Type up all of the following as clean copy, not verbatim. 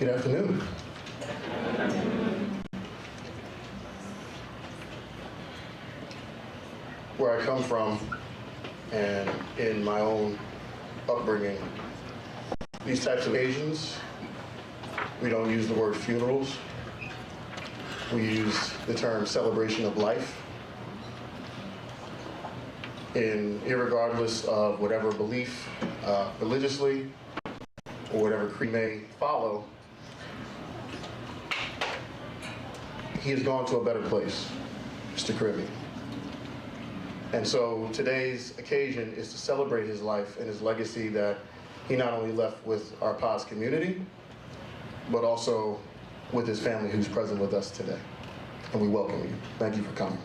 Good afternoon. Where I come from and in my own upbringing, these types of occasions, we don't use the word funerals. We use the term celebration of life. Irregardless of whatever belief religiously or whatever creed may follow, he has gone to a better place, Mr. Krywy. And so today's occasion is to celebrate his life and his legacy that he not only left with our POS community, but also with his family who's present with us today. And we welcome you. Thank you for coming.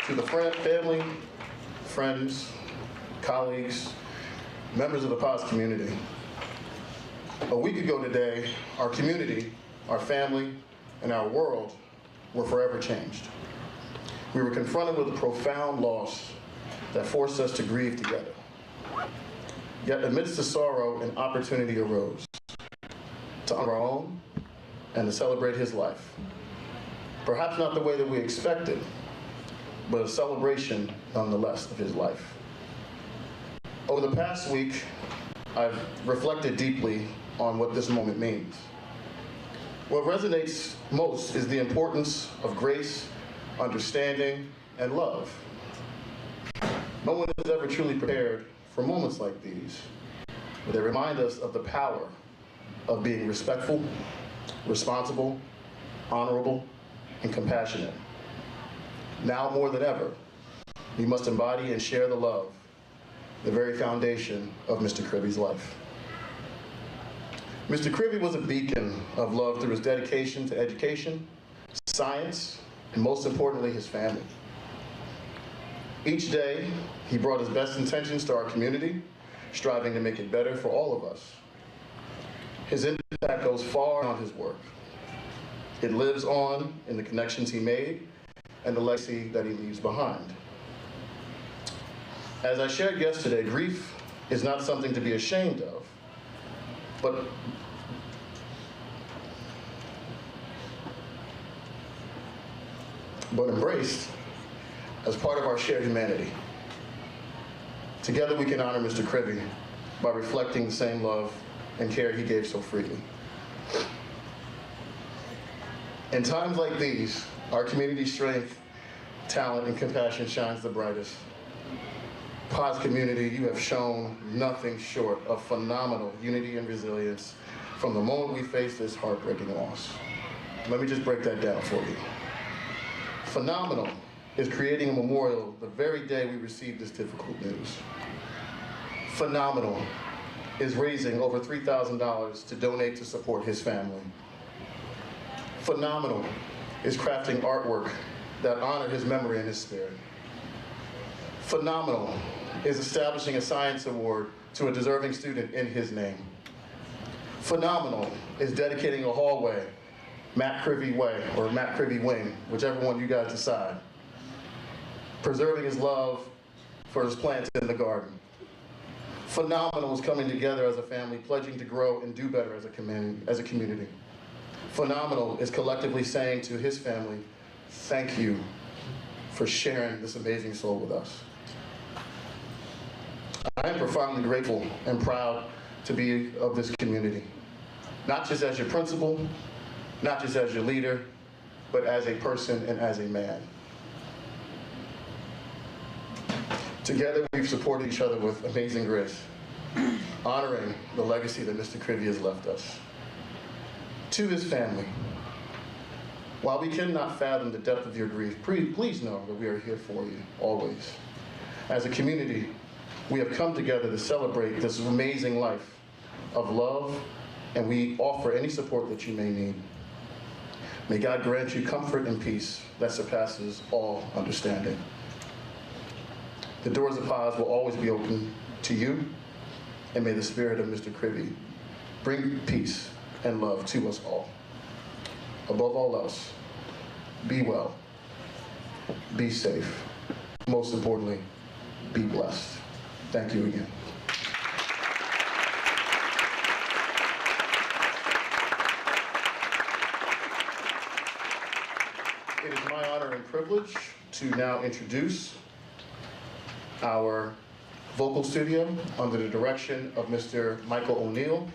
To the family, friends, colleagues, members of the POS community, a week ago today, our community, our family, and our world were forever changed. We were confronted with a profound loss that forced us to grieve together. Yet amidst the sorrow, an opportunity arose to honor our own and to celebrate his life. Perhaps not the way that we expected, but a celebration nonetheless of his life. Over the past week, I've reflected deeply on what this moment means. What resonates most is the importance of grace, understanding, and love. No one is ever truly prepared for moments like these, but they remind us of the power of being respectful, responsible, honorable, and compassionate. Now more than ever, we must embody and share the love, the very foundation of Mr. Krywy's life. Mr. Krywy was a beacon of love through his dedication to education, science, and most importantly, his family. Each day, he brought his best intentions to our community, striving to make it better for all of us. His impact goes far beyond his work. It lives on in the connections he made and the legacy that he leaves behind. As I shared yesterday, grief is not something to be ashamed of, but embraced as part of our shared humanity. Together we can honor Mr. Krywy by reflecting the same love and care he gave so freely. In times like these, our community's strength, talent, and compassion shines the brightest. POS community, you have shown nothing short of phenomenal unity and resilience from the moment we faced this heartbreaking loss. Let me just break that down for you. Phenomenal is creating a memorial the very day we received this difficult news. Phenomenal is raising over $3,000 to donate to support his family. Phenomenal is crafting artwork that honor his memory and his spirit. Phenomenal is establishing a science award to a deserving student in his name. Phenomenal is dedicating a hallway, Matt Krywy Way, or Matt Krywy Wing, whichever one you guys decide. Preserving his love for his plants in the garden. Phenomenal is coming together as a family, pledging to grow and do better as a community. Phenomenal is collectively saying to his family, thank you for sharing this amazing soul with us. I am profoundly grateful and proud to be of this community, not just as your principal, not just as your leader, but as a person and as a man. Together, we've supported each other with amazing grace. honoring the legacy that Mr. Krywy has left us. To his family, while we cannot fathom the depth of your grief, please know that we are here for you, always. As a community, we have come together to celebrate this amazing life of love, and we offer any support that you may need. May God grant you comfort and peace that surpasses all understanding. The doors of Paz will always be open to you, and may the spirit of Mr. Krywy bring peace and love to us all. Above all else, be well, be safe, most importantly, be blessed. Thank you again. It is my honor and privilege to now introduce our vocal studio under the direction of Mr. Michael O'Neill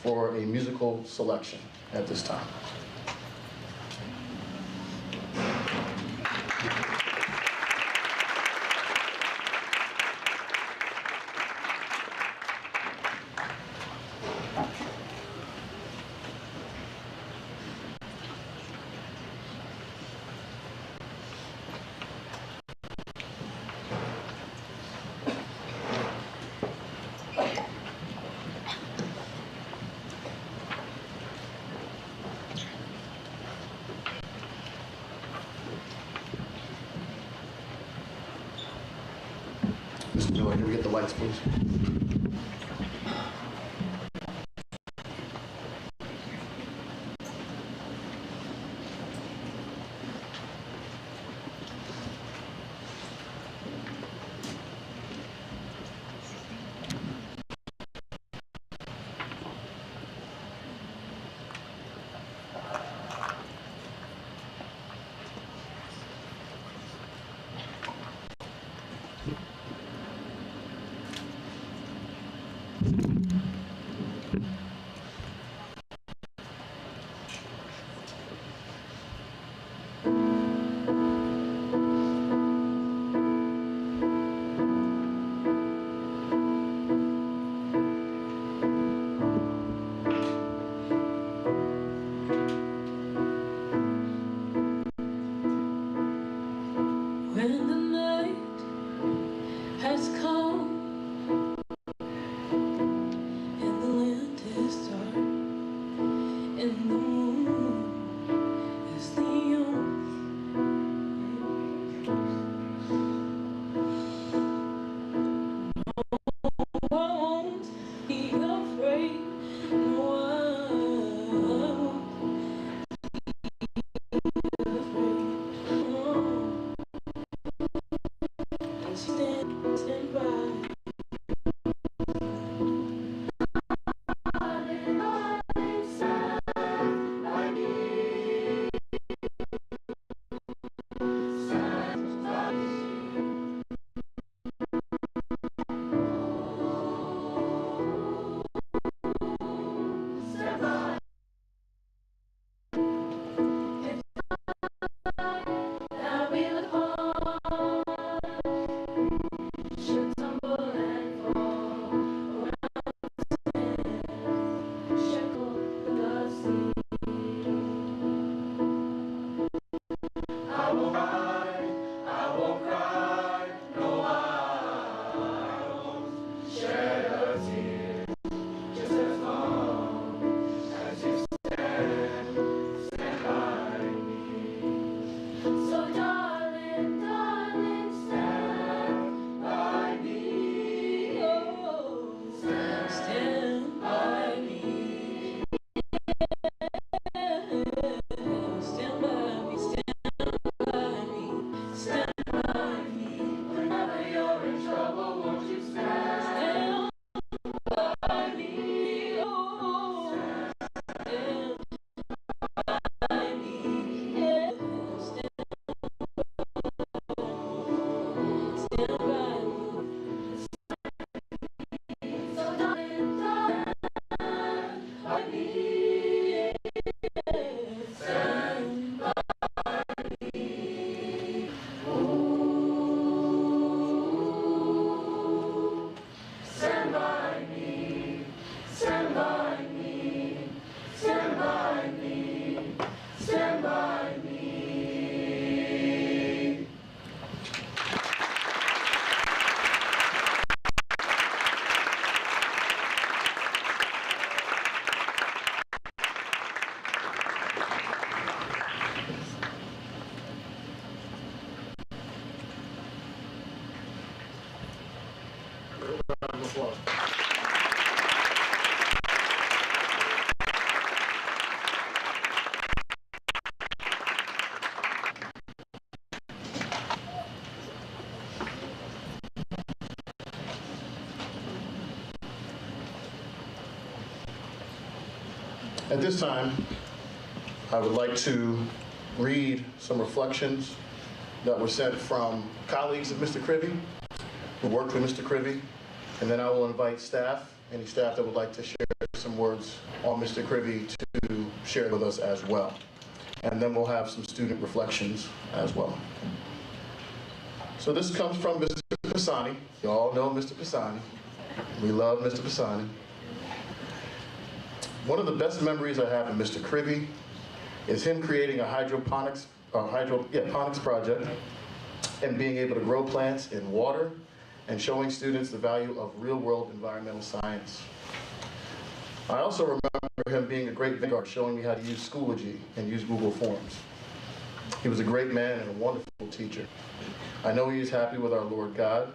for a musical selection at this time. Mr. Miller, can we get the lights, please? floor. At this time, I would like to read some reflections that were sent from colleagues of Mr. Krywy, who worked with Mr. Krywy, and then I will invite staff, any staff that would like to share some words on Mr. Krywy to share with us as well. And then we'll have some student reflections as well. So this comes from Mr. Pisani. You all know Mr. Pisani. We love Mr. Pisani. One of the best memories I have of Mr. Krywy is him creating a hydroponics project and being able to grow plants in water and showing students the value of real-world environmental science. I also remember him being a great vanguard, showing me how to use Schoology and use Google Forms. He was a great man and a wonderful teacher. I know he is happy with our Lord God,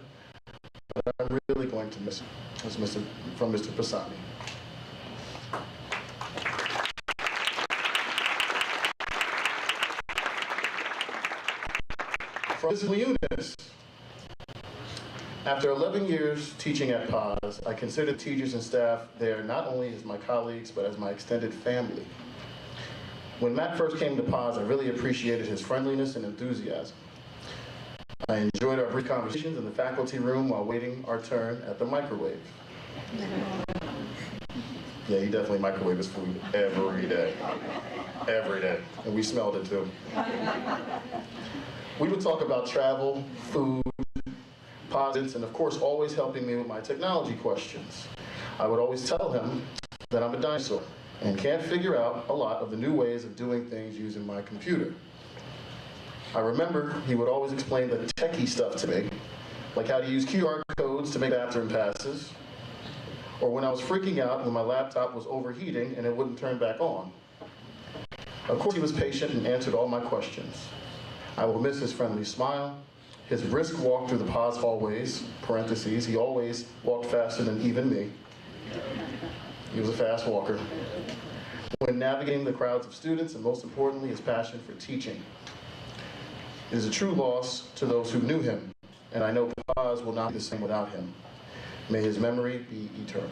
but I'm really going to miss him. That's from Mr. Pisani. From Ms. Leonis. After 11 years teaching at PAS, I consider teachers and staff there not only as my colleagues, but as my extended family. When Matt first came to PAS, I really appreciated his friendliness and enthusiasm. I enjoyed our brief conversations in the faculty room while waiting our turn at the microwave. Yeah, he definitely microwaved his food every day. Every day. And we smelled it too. We would talk about travel, food, posits, and of course always helping me with my technology questions. I would always tell him that I'm a dinosaur and can't figure out a lot of the new ways of doing things using my computer. I remember he would always explain the techie stuff to me, like how to use QR codes to make bathroom passes, or when I was freaking out when my laptop was overheating and it wouldn't turn back on. Of course he was patient and answered all my questions. I will miss his friendly smile, his brisk walk through the PAS hallways, parentheses, he always walked faster than even me. He was a fast walker. When navigating the crowds of students, and most importantly, his passion for teaching. It is a true loss to those who knew him, and I know PAS will not be the same without him. May his memory be eternal.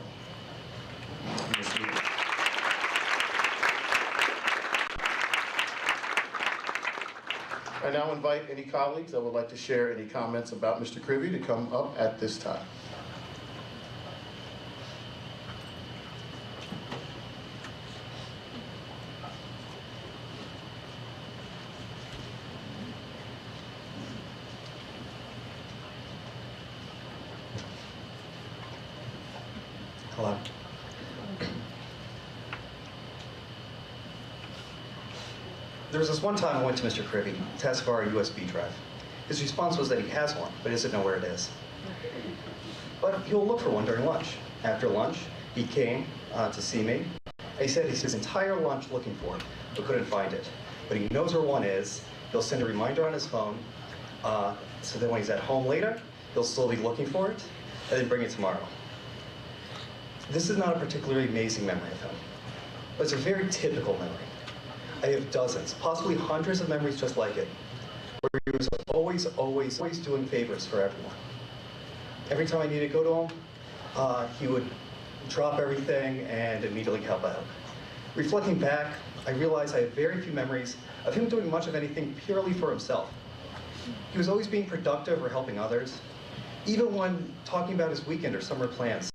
I now invite any colleagues that would like to share any comments about Mr. Krywy to come up at this time. Hello. There was this one time I went to Mr. Krywy to ask for a USB drive. His response was that he has one, but he doesn't know where it is. But he'll look for one during lunch. After lunch, he came to see me. He said he's his entire lunch looking for it, but couldn't find it. But he knows where one is. He'll send a reminder on his phone, so that when he's at home later, he'll still be looking for it, and then bring it tomorrow. This is not a particularly amazing memory of him, but it's a very typical memory. I have dozens, possibly hundreds of memories just like it, where he was always doing favors for everyone. Every time I needed to go to him, he would drop everything and immediately help out. Reflecting back, I realized I have very few memories of him doing much of anything purely for himself. He was always being productive or helping others, even when talking about his weekend or summer plans.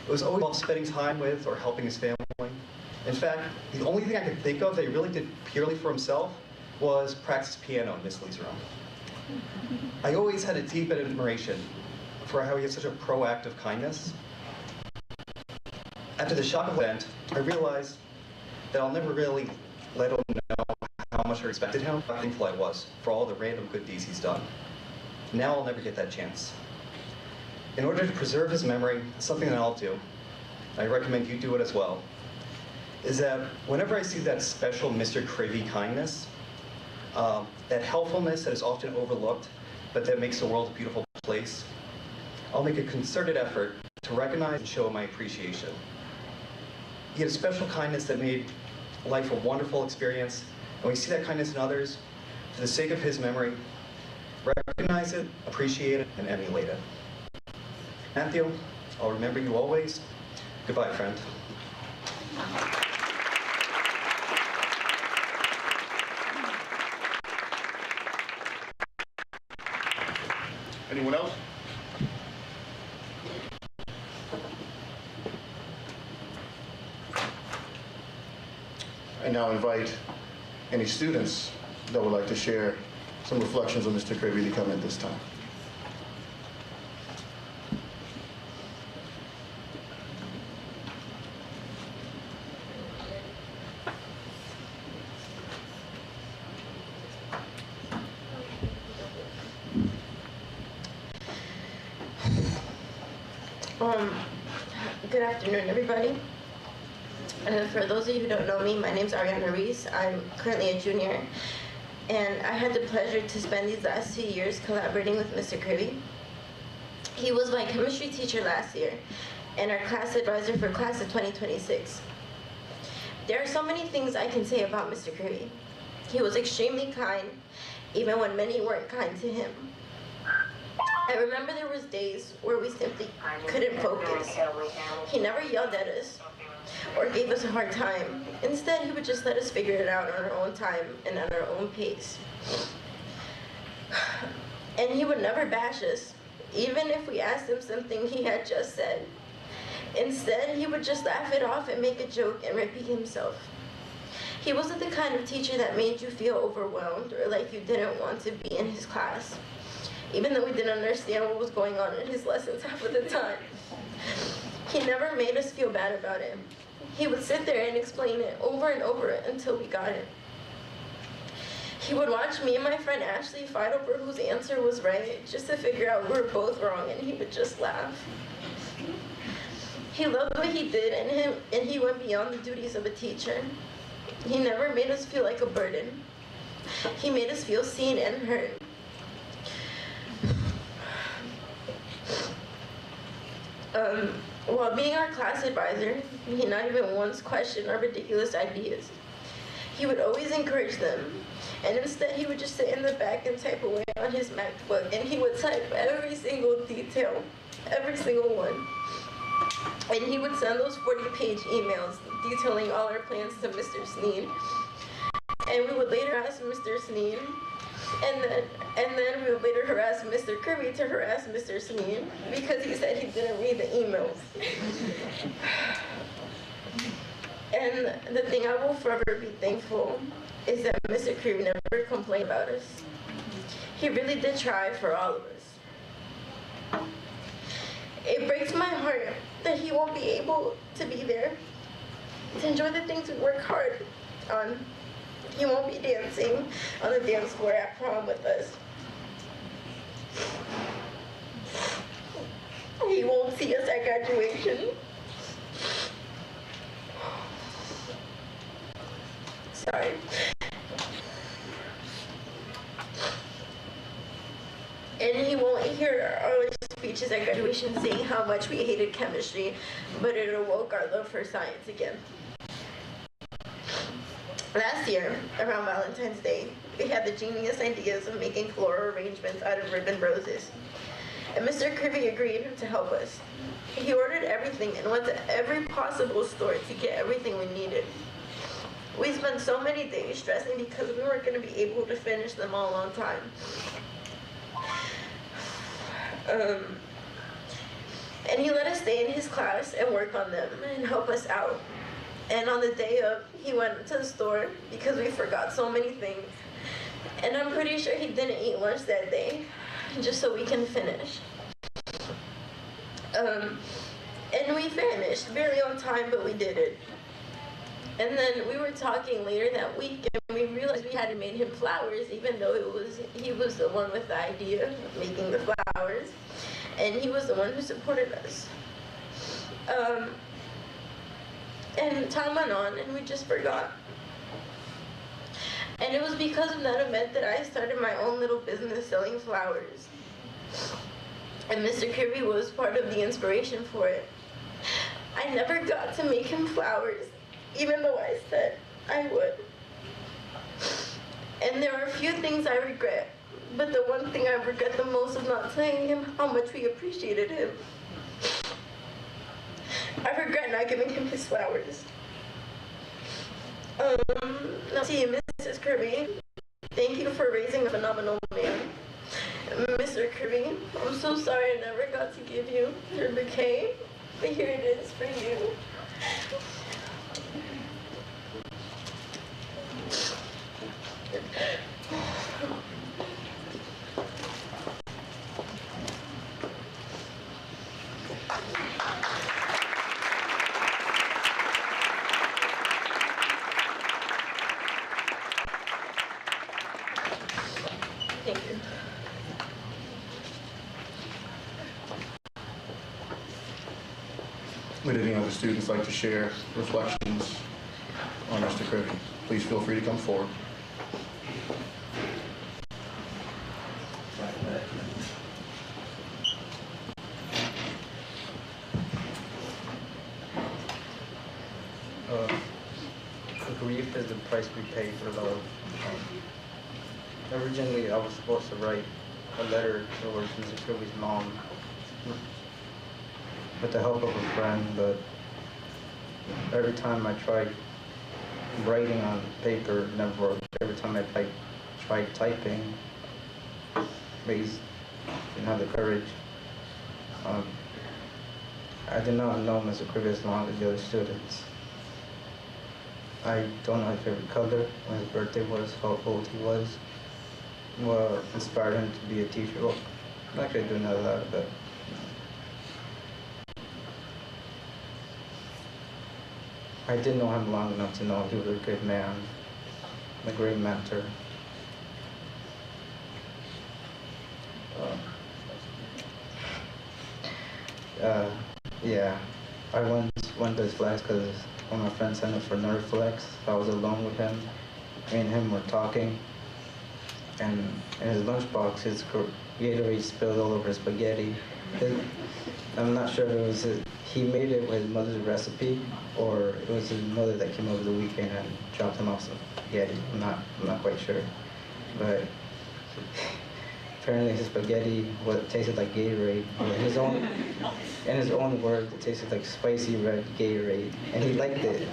It was always spending time with or helping his family. In fact, the only thing I could think of that he really did purely for himself was practice piano in Miss Lee's room. I always had a deep admiration for how he had such a proactive kindness. After the shock of the event, I realized that I'll never really let him know how much I respected him, how thankful I was for all the random good deeds he's done. Now I'll never get that chance. In order to preserve his memory, something that I'll do, and I recommend you do it as well, is that whenever I see that special Mr. Krywy kindness, that helpfulness that is often overlooked, but that makes the world a beautiful place, I'll make a concerted effort to recognize and show my appreciation. He had a special kindness that made life a wonderful experience, and we see that kindness in others. For the sake of his memory, recognize it, appreciate it, and emulate it. Matthew, I'll remember you always. Goodbye, friend. Anyone else? I now invite any students that would like to share some reflections on Mr. Krywy to come at this time. Good afternoon, everybody. For those of you who don't know me, my name's Ariana Reese. I'm currently a junior, and I had the pleasure to spend these last 2 years collaborating with Mr. Krywy. He was my chemistry teacher last year, and our class advisor for class of 2026. There are so many things I can say about Mr. Krywy. He was extremely kind, even when many weren't kind to him. I remember there was days where we simply couldn't focus. He never yelled at us or gave us a hard time. Instead, he would just let us figure it out on our own time and at our own pace. And he would never bash us, even if we asked him something he had just said. Instead, he would just laugh it off and make a joke and repeat himself. He wasn't the kind of teacher that made you feel overwhelmed or like you didn't want to be in his class, even though we didn't understand what was going on in his lessons half of the time. He never made us feel bad about it. He would sit there and explain it over and over until we got it. He would watch me and my friend Ashley fight over whose answer was right, just to figure out we were both wrong, and he would just laugh. He loved what he did, and he went beyond the duties of a teacher. He never made us feel like a burden. He made us feel seen and heard. While being our class advisor, he not even once questioned our ridiculous ideas. He would always encourage them, and instead he would just sit in the back and type away on his MacBook, and he would type every single detail, every single one. And he would send those 40-page emails detailing all our plans to Mr. Sneed. And we would later ask Mr. Sneed, and then we would later harass Mr. Krywy to harass Mr. Sneed because he said he didn't read the emails. And the thing I will forever be thankful is that Mr. Krywy never complained about us. He really did try for all of us. It breaks my heart that he won't be able to be there to enjoy the things we work hard on. He won't be dancing on the dance floor at prom with us. He won't see us at graduation. Sorry. And he won't hear our speeches at graduation saying how much we hated chemistry, but it awoke our love for science again. Last year, around Valentine's Day, we had the genius ideas of making floral arrangements out of ribbon roses. And Mr. Krywy agreed to help us. He ordered everything and went to every possible store to get everything we needed. We spent so many days stressing because we weren't going to be able to finish them all on time. And he let us stay in his class and work on them and help us out. And on the day of, he went to the store because we forgot so many things. And I'm pretty sure he didn't eat lunch that day, just so we can finish. And we finished, barely on time, but we did it. And then we were talking later that week, and we realized we hadn't made him flowers, even though he was the one with the idea of making the flowers. And he was the one who supported us. And time went on, and we just forgot. And it was because of that event that I started my own little business selling flowers. And Mr. Krywy was part of the inspiration for it. I never got to make him flowers, even though I said I would. And there are a few things I regret, but the one thing I regret the most is not telling him how much we appreciated him. I regret not giving him his flowers. Now to you, Mrs. Krywy, thank you for raising a phenomenal man. Mr. Krywy, I'm so sorry I never got to give you your bouquet, but here it is for you. Thank you. Would any other students like to share reflections on Mr. Krywy? Please feel free to come forward. Grief is the price we pay for love. Originally, I was supposed to write a letter towards Mr. Krywy's mom with the help of a friend, but every time I tried writing on paper, it never worked. Every time I tried typing, I didn't have the courage. I did not know Mr. Krywy as long as the other students. I don't know his favorite color, when his birthday was, how old he was, what inspired him to be a teacher. Well, actually, I do know that, but I didn't know him long enough to know he was a good man, a great mentor. Yeah, I once went to his class because one of my friends signed up for Nerflex. I was alone with him. Me and him were talking, and in his lunchbox, his Gatorade spilled all over his spaghetti. I'm not sure if it was he made it with his mother's recipe, or it was his mother that came over the weekend and dropped him off some spaghetti. I'm not quite sure, but apparently his spaghetti tasted like Gatorade. In his own words, it tasted like spicy red Gatorade, and he liked it.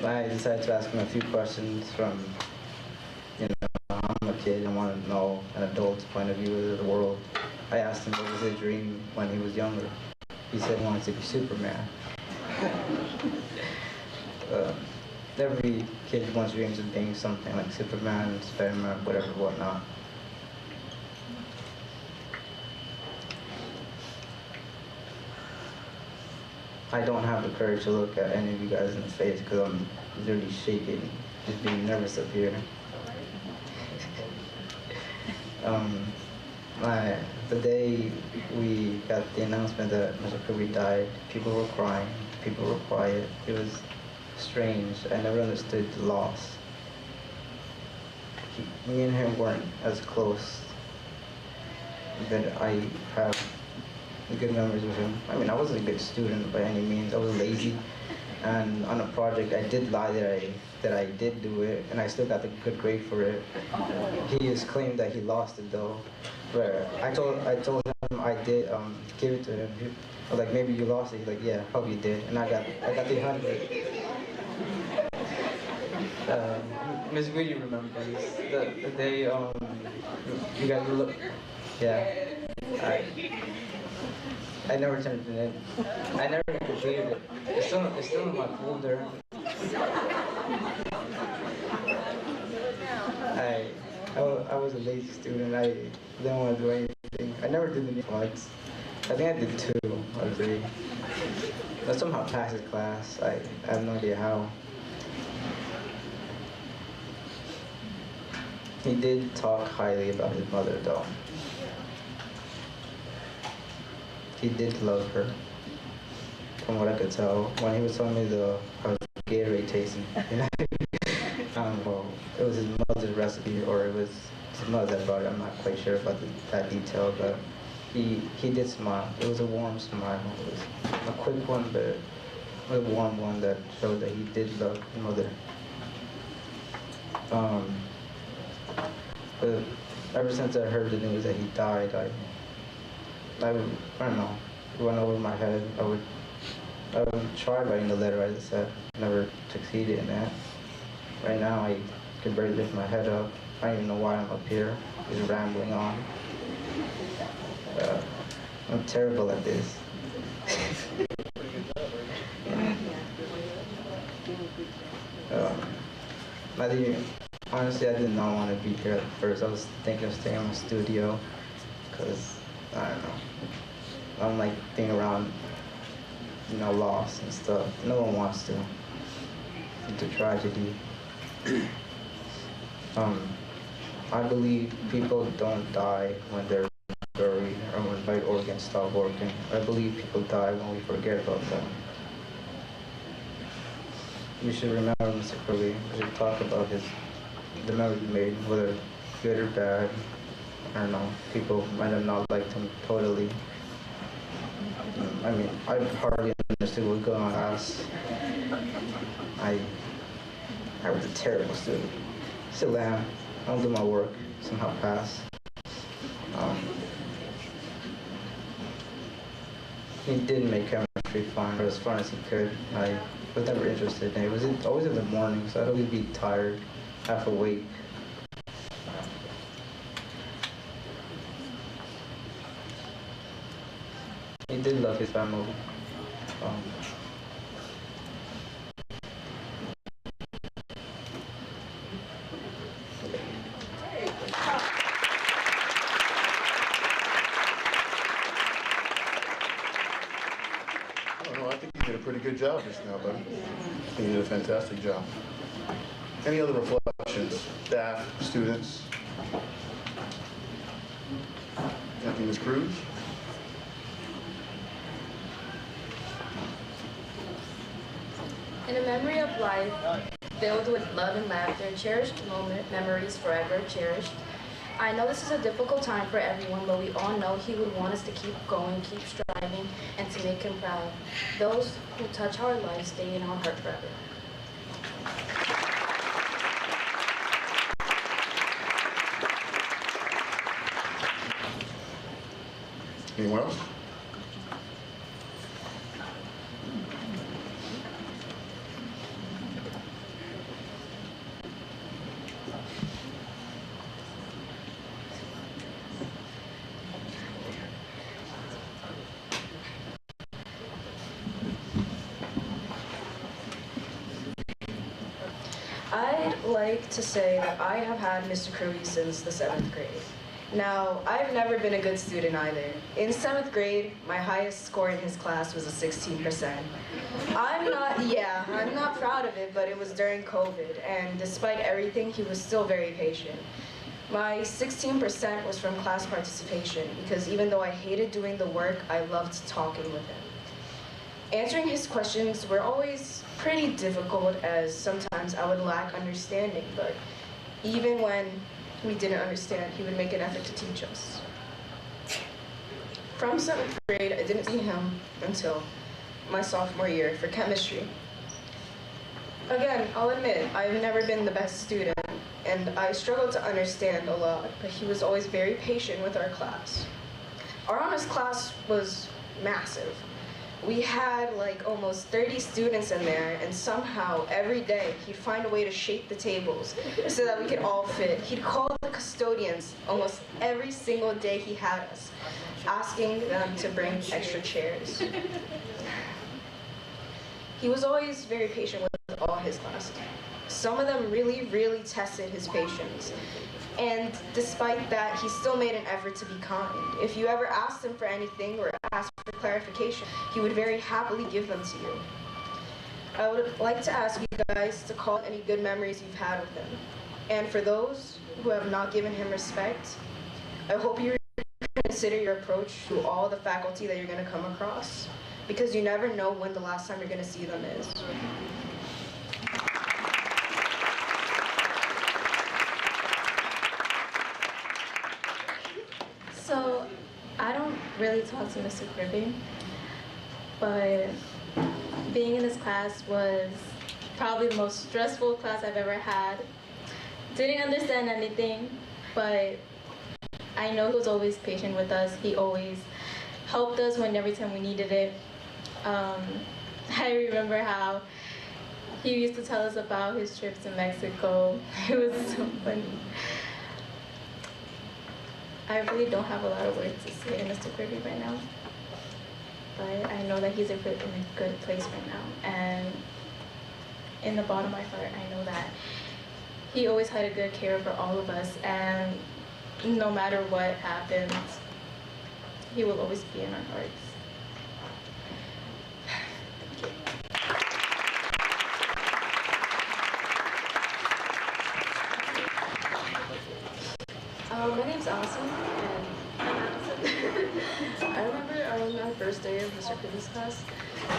I decided to ask him a few questions from, I'm a kid, I want to know an adult's point of view of the world. I asked him what was his dream when he was younger. He said he wanted to be Superman. Every kid wants dreams of being something like Superman, Spider-Man, whatever, whatnot. I don't have the courage to look at any of you guys in the face because I'm literally shaking, just being nervous up here. The day we got the announcement that Mr. Krywy died, people were crying, people were quiet. It was strange. I never understood the loss. Me and him weren't as close, but I have good memories with him. I mean, I wasn't a good student by any means. I was lazy, and on a project, I did lie that I did do it, and I still got a good grade for it. He has claimed that he lost it though, where I told him I did give it to him. I was like, maybe you lost it. He's like, yeah, probably did, and I got the 100. Miss Weedy remembers the day you guys were look. Yeah. I never turned it in. I never completed it. It's still in my folder. I was a lazy student. I didn't want to do anything. I never did any once. I think I did 2 or 3. I somehow passed his class. I have no idea how. He did talk highly about his mother though. He did love her, from what I could tell. When he was telling me how Gatorade tasted, well, it was his mother's recipe, or it was his mother brought it. I'm not quite sure about that detail, but he did smile. It was a warm smile. It was a quick one, but a warm one that showed that he did love his mother. But ever since I heard the news that he died, I don't know, it went over my head. I would try writing the letter, as I said, never succeeded in that. Right now, I can barely lift my head up. I don't even know why I'm up here, just rambling on. I'm terrible at this. Honestly, I did not want to be here at first. I was thinking of staying in my studio, because, I don't know, I don't like being around, loss and stuff. No one wants to. It's a tragedy. I believe people don't die when they're buried or when vital organs stop working. I believe people die when we forget about them. We should remember Mr. Krywy. We should talk about the memories he made, whether good or bad. I don't know. People might have not liked him totally. I mean, I hardly understood what was going on in class. I was a terrible student. Still am. I don't do my work. Somehow pass. He did make chemistry fun, or as fun as he could. I was never interested in it. It was always in the morning, so I'd always be tired, half awake. He did love his family. I think you did a pretty good job just now, buddy. I think you did a fantastic job. Any other reflections? Staff, students? Thank you, Ms. Cruz. In a memory of life filled with love and laughter, cherished memories forever cherished. I know this is a difficult time for everyone, but we all know he would want us to keep going, keep striving, and to make him proud. Those who touch our lives stay in our heart forever. Anyone else? I'd like to say that I have had Mr. Krywy since the 7th grade. Now, I've never been a good student either. In 7th grade, my highest score in his class was a 16%. I'm not proud of it, but it was during COVID, and despite everything, he was still very patient. My 16% was from class participation, because even though I hated doing the work, I loved talking with him. Answering his questions were always pretty difficult, as sometimes I would lack understanding, but even when we didn't understand, he would make an effort to teach us. From 7th grade, I didn't see him until my sophomore year for chemistry. Again, I'll admit, I've never been the best student, and I struggled to understand a lot, but he was always very patient with our class. Our honors class was massive. We had like almost 30 students in there, and somehow every day he'd find a way to shape the tables so that we could all fit. He'd call the custodians almost every single day he had us, asking them to bring extra chairs. He was always very patient with all his classes. Some of them really, really tested his patience. And despite that, he still made an effort to be kind. If you ever asked him for anything or asked for clarification, he would very happily give them to you. I would like to ask you guys to call any good memories you've had with him. And for those who have not given him respect, I hope you consider your approach to all the faculty that you're going to come across, because you never know when the last time you're going to see them is. really talk to Mr. Krywy, but being in his class was probably the most stressful class I've ever had. Didn't understand anything, but I know he was always patient with us. He always helped us when every time we needed it. I remember how he used to tell us about his trips to Mexico. It was so funny. I really don't have a lot of words to say to Mr. Krywy right now, but I know that he's in a good place right now. And in the bottom of my heart, I know that he always had a good care for all of us, and no matter what happens, he will always be in our hearts. My name's Allison, and I'm Allison. I remember on our first day of Mr. Krywy's class,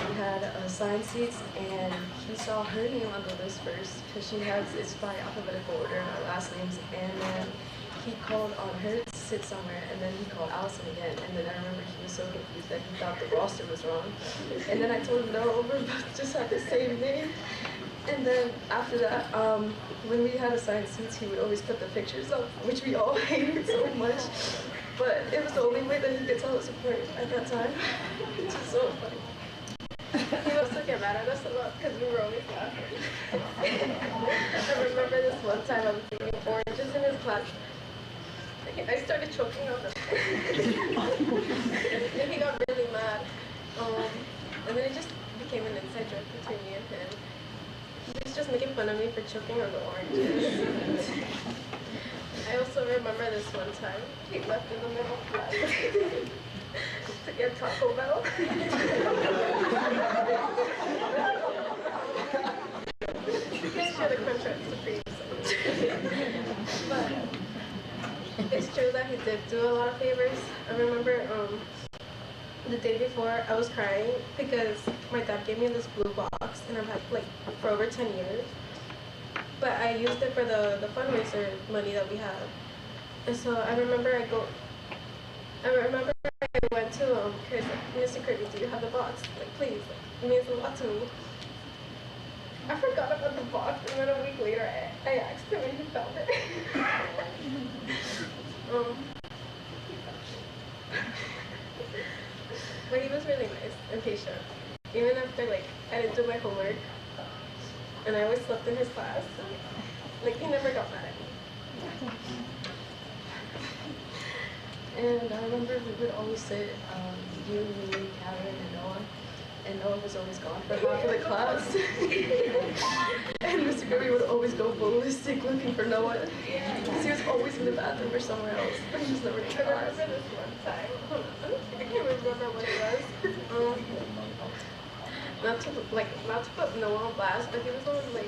we had assigned seats, and he saw her name on the list first, because it's by alphabetical order, our last names, and then he called on her to sit somewhere, and then he called Allison again, and then I remember he was so confused that he thought the roster was wrong, and then I told him no, we're both just had the same name. And then after that, when we had assigned seats, he would always put the pictures up, which we all hated so much. But it was the only way that he could tell us apart at that time, which is so funny. He must have get mad at us a lot because we were always laughing. I remember this one time I was eating oranges in his class. I started choking on them. And he got really mad. And then it just became an inside joke between me and him. He was just making fun of me for choking on the oranges. I also remember this one time he left in the middle of class to get Taco Bell. He should have Crunchwrap Supreme. But it's true that he did do a lot of favors. I remember the day before, I was crying because my dad gave me this blue box, and I've had like for over 10 years. But I used it for the fundraiser money that we had. And so I remember I went to Mr. Krywy, do you have the box? Like, please, it means a lot to me. I forgot about the box, and then a week later, I asked him, and he found it. But he was really nice and patient. Even after I didn't do my homework and I always slept in his class, he never got mad at me. And I remember we would always sit, you, me, Karen, and Noah. And Noah was always gone for half of the class. And Mr. Krywy would always go ballistic looking for Noah. He was always in the bathroom or somewhere else, but he was never in class. I remember this one time. I can't remember what it was. Not to put Noah on blast, but he was only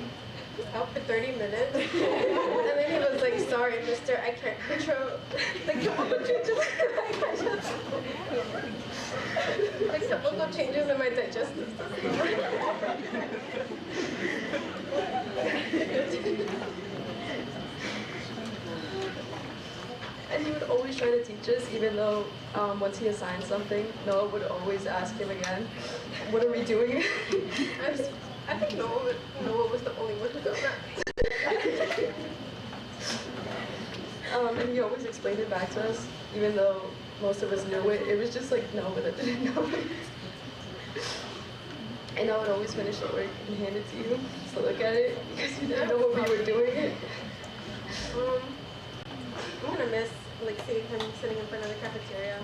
out for 30 minutes. And then he was like, sorry, mister, I can't control the chemical changes in my digestive system. And he would always try to teach us, even though once he assigned something, Noah would always ask him again, what are we doing? I think Noah was the only one who got that. And he always explained it back to us, even though most of us knew it. It was just like Noah that didn't know it. And I would always finish the work and hand it to you to look at it because you didn't know what we were doing. I'm gonna miss seeing him sitting in front of the cafeteria.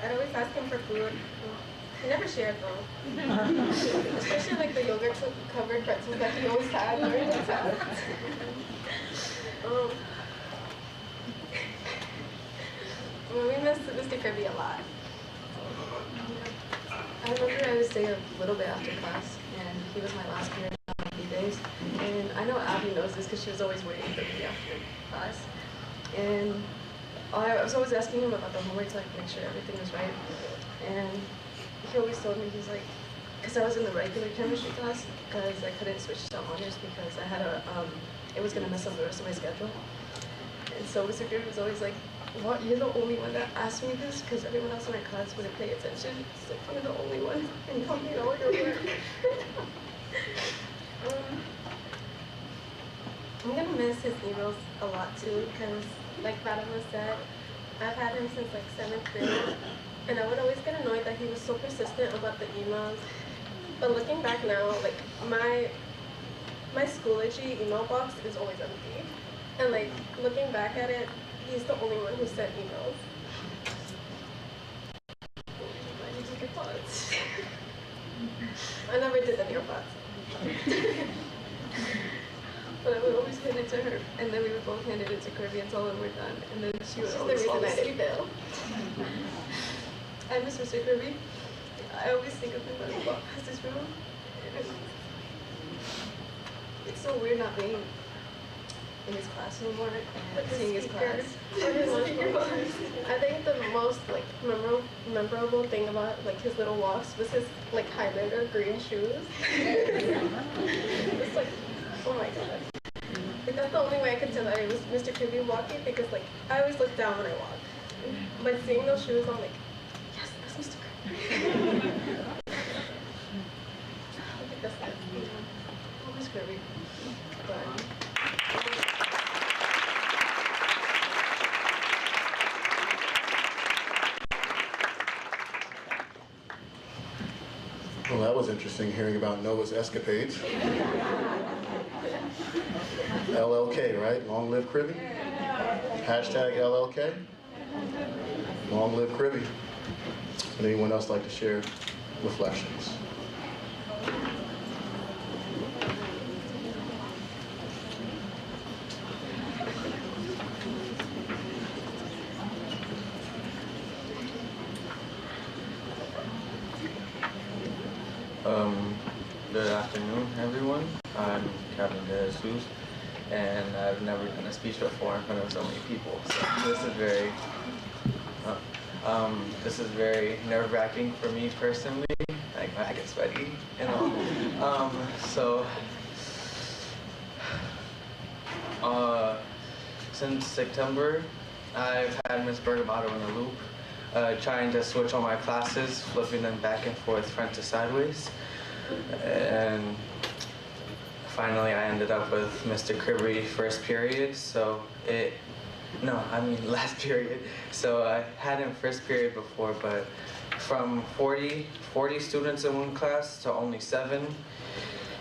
I'd always ask him for food. He never shared though. Especially the yogurt covered pretzels that he always had during the class. We missed Mr. Krywy a lot. I remember I would stay a little bit after class, and he was my last period on my days. And I know Abby knows this because she was always waiting for me after class. And I was always asking him about the homework to make sure everything was right. And he always told me, he's like, because I was in the regular chemistry class, because I couldn't switch to honors because I had it was going to mess up the rest of my schedule. And so Mr. Krywy was always like, what, you're the only one that asked me this because everyone else in our class wouldn't pay attention. It's like you're the only one and you made all your work. I'm gonna miss his emails a lot too, because like Fatima said, I've had him since like 7th grade, and I would always get annoyed that he was so persistent about the emails. But looking back now, like my Schoology email box is always empty, and like looking back at it, he's the only one who sent emails. I need to get pods. I never did the earpods. But I would always hand it to her, and then we would both hand it to Krywy until when we're done, and then she would always fall asleep. I miss Mr. Krywy. I always think of him when I walk past his room. And it's so weird not being in his class anymore, but seeing his class. I think the most like memorable thing about like his little walks was his like Highlander green shoes. It's like, oh my god. Like that's the only way I could tell that it was Mr. Krywy walking, because like I always look down when I walk. But seeing those shoes, I'm like, yes, that's Mr. Krywy. I think that's it. I miss Krywy. But Well, that was interesting hearing about Noah's escapades. LLK, right? Long live Krywy. Hashtag LLK. Long live Krywy. Would anyone else like to share reflections? Good afternoon, everyone. I'm Captain De Jesus, and I've never done a speech before in front of so many people. So this is very nerve-wracking for me personally. Like I get sweaty, you know. Since September, I've had Ms. Bergamato in the loop, trying to switch all my classes, flipping them back and forth, front to sideways. And finally I ended up with Mr. Krywy first period, last period. So I had him first period before, but from 40 students in one class to only 7,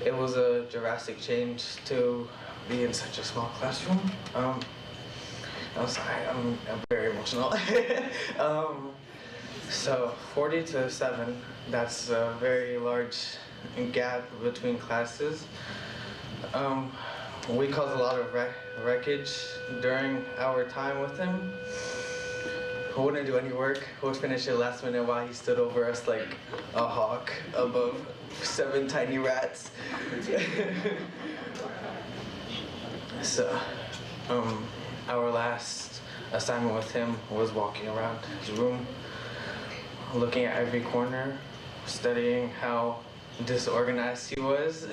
it was a drastic change to be in such a small classroom. I'm sorry, I'm very emotional. So 40 to 7, that's a very large gap between classes. We caused a lot of wreckage during our time with him. Who wouldn't do any work, who would finish it last minute while he stood over us like a hawk above 7 tiny rats. So, our last assignment with him was walking around his room, looking at every corner, studying how disorganized he was,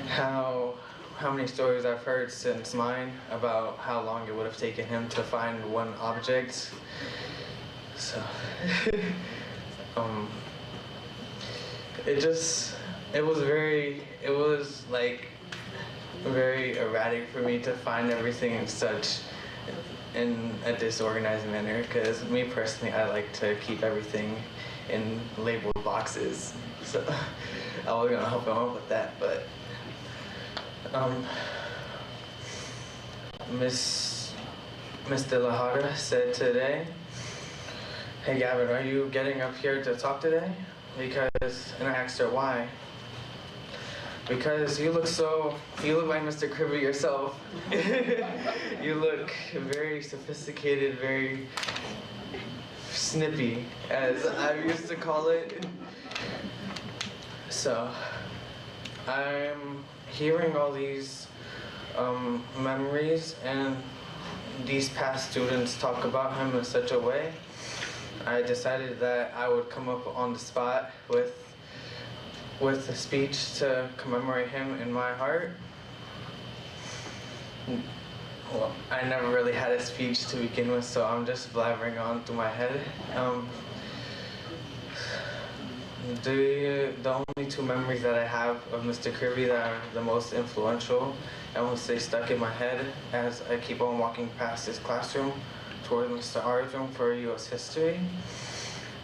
how many stories I've heard since mine about how long it would have taken him to find one object. So, it was like very erratic for me to find everything in a disorganized manner, because me personally, I like to keep everything in labeled boxes. So I was gonna help him out with that, but Miss De La Hara said today, "Hey Gavin, are you getting up here to talk today?" And I asked her why. Because you look like Mr. Krywy yourself. You look very sophisticated, very snippy, as I used to call it. So, I'm hearing all these memories and these past students talk about him in such a way. I decided that I would come up on the spot with a speech to commemorate him in my heart. Well, I never really had a speech to begin with, so I'm just blabbering on through my head. The only two memories that I have of Mr. Krywy that are the most influential and will stay stuck in my head as I keep on walking past this classroom towards Mr. R's room for U.S. history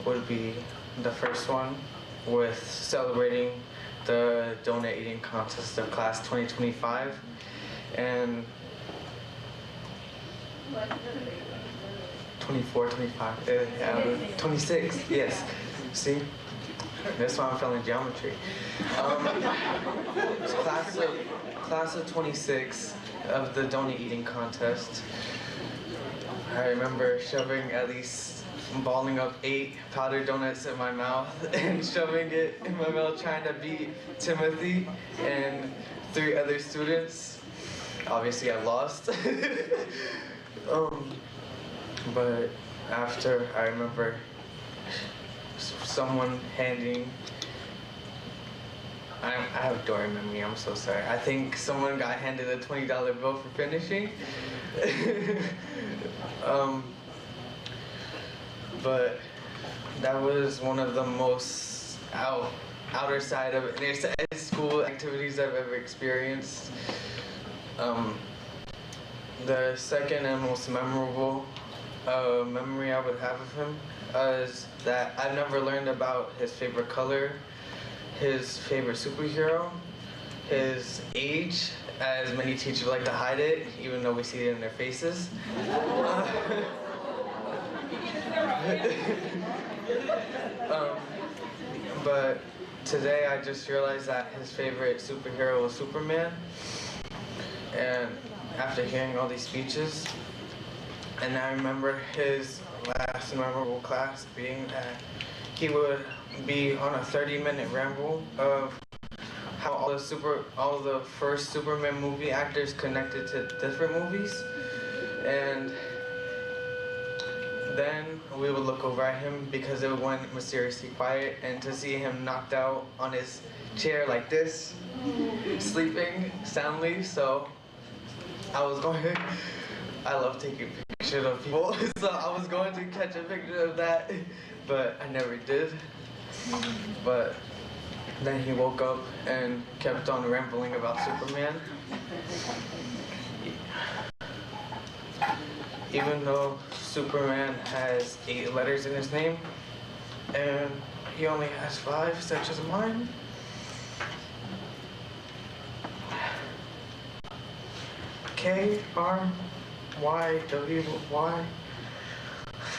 would be the first one with celebrating the donut eating contest of class 2025 and 24, 25, 26, yes. See? That's why I'm failing geometry. Class of 26 of the donut eating contest. I remember shoving at least, balling up 8 powdered donuts in my mouth and shoving it in my mouth trying to beat Timothy and 3 other students. Obviously I lost. But after, I remember someone handing, I have Dory memory, I'm so sorry. I think someone got handed a $20 bill for finishing. But that was one of the most outer side of inner side school activities I've ever experienced. The second and most memorable memory I would have of him is that I've never learned about his favorite color, his favorite superhero, his age, as many teachers like to hide it, even though we see it in their faces. But today I just realized that his favorite superhero was Superman. And after hearing all these speeches, and I remember his last memorable class being that he would be on a 30-minute ramble of how all the first Superman movie actors connected to different movies. And then we would look over at him because it went mysteriously quiet, and to see him knocked out on his chair like this, sleeping soundly, so I love taking pictures of people, so I was going to catch a picture of that, but I never did. But then he woke up and kept on rambling about Superman. Even though Superman has 8 letters in his name, and he only has 5, such as mine. K-R-Y-W-Y.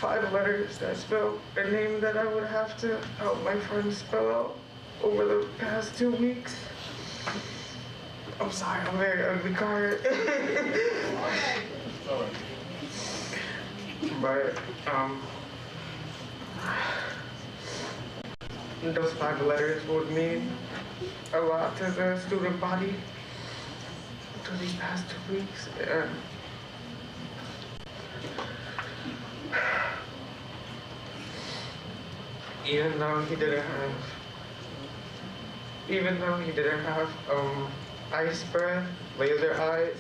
5 letters that spell a name that I would have to help my friends spell out over the past 2 weeks. I'm sorry, I'm very ugly card. But those 5 letters would mean a lot to the student body for these past 2 weeks. And even though he didn't have ice breath, laser eyes,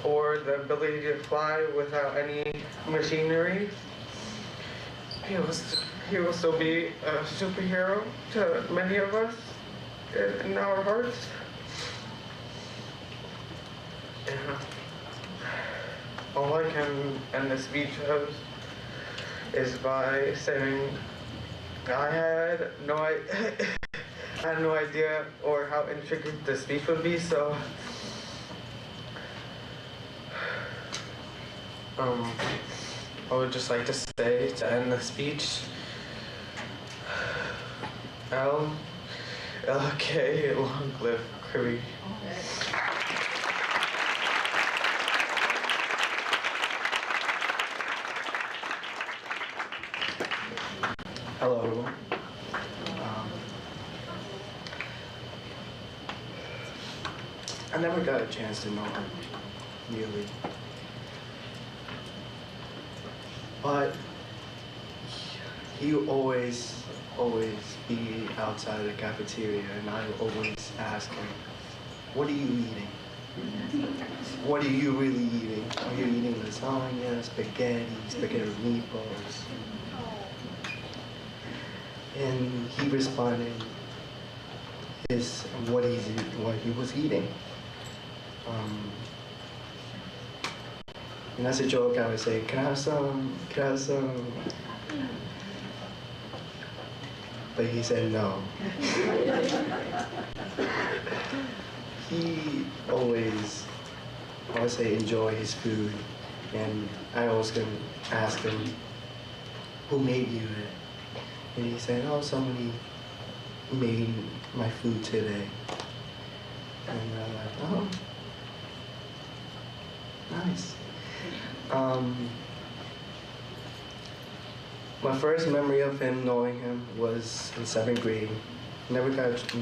or the ability to fly without any machinery, he will still be a superhero to many of us in our hearts. And all I can end the speech of is by saying I had no idea or how intricate the speech would be, so I would just like to say, to end the speech, L.K. long live Krywy. Hello, everyone. I never got a chance to know him, really. But he always be outside of the cafeteria, and I always ask him, "What are you eating?" what are you really eating? Are you eating lasagna, spaghetti meatballs? And he responded what he was eating. And as a joke, I would say, can I have some? Can I have some? But he said no. He always, I would say, enjoy his food. And I always can ask him, who made you it? And he said, oh, somebody made my food today. And I'm like, oh, nice. My first memory of him, knowing him, was in 7th grade. Never got to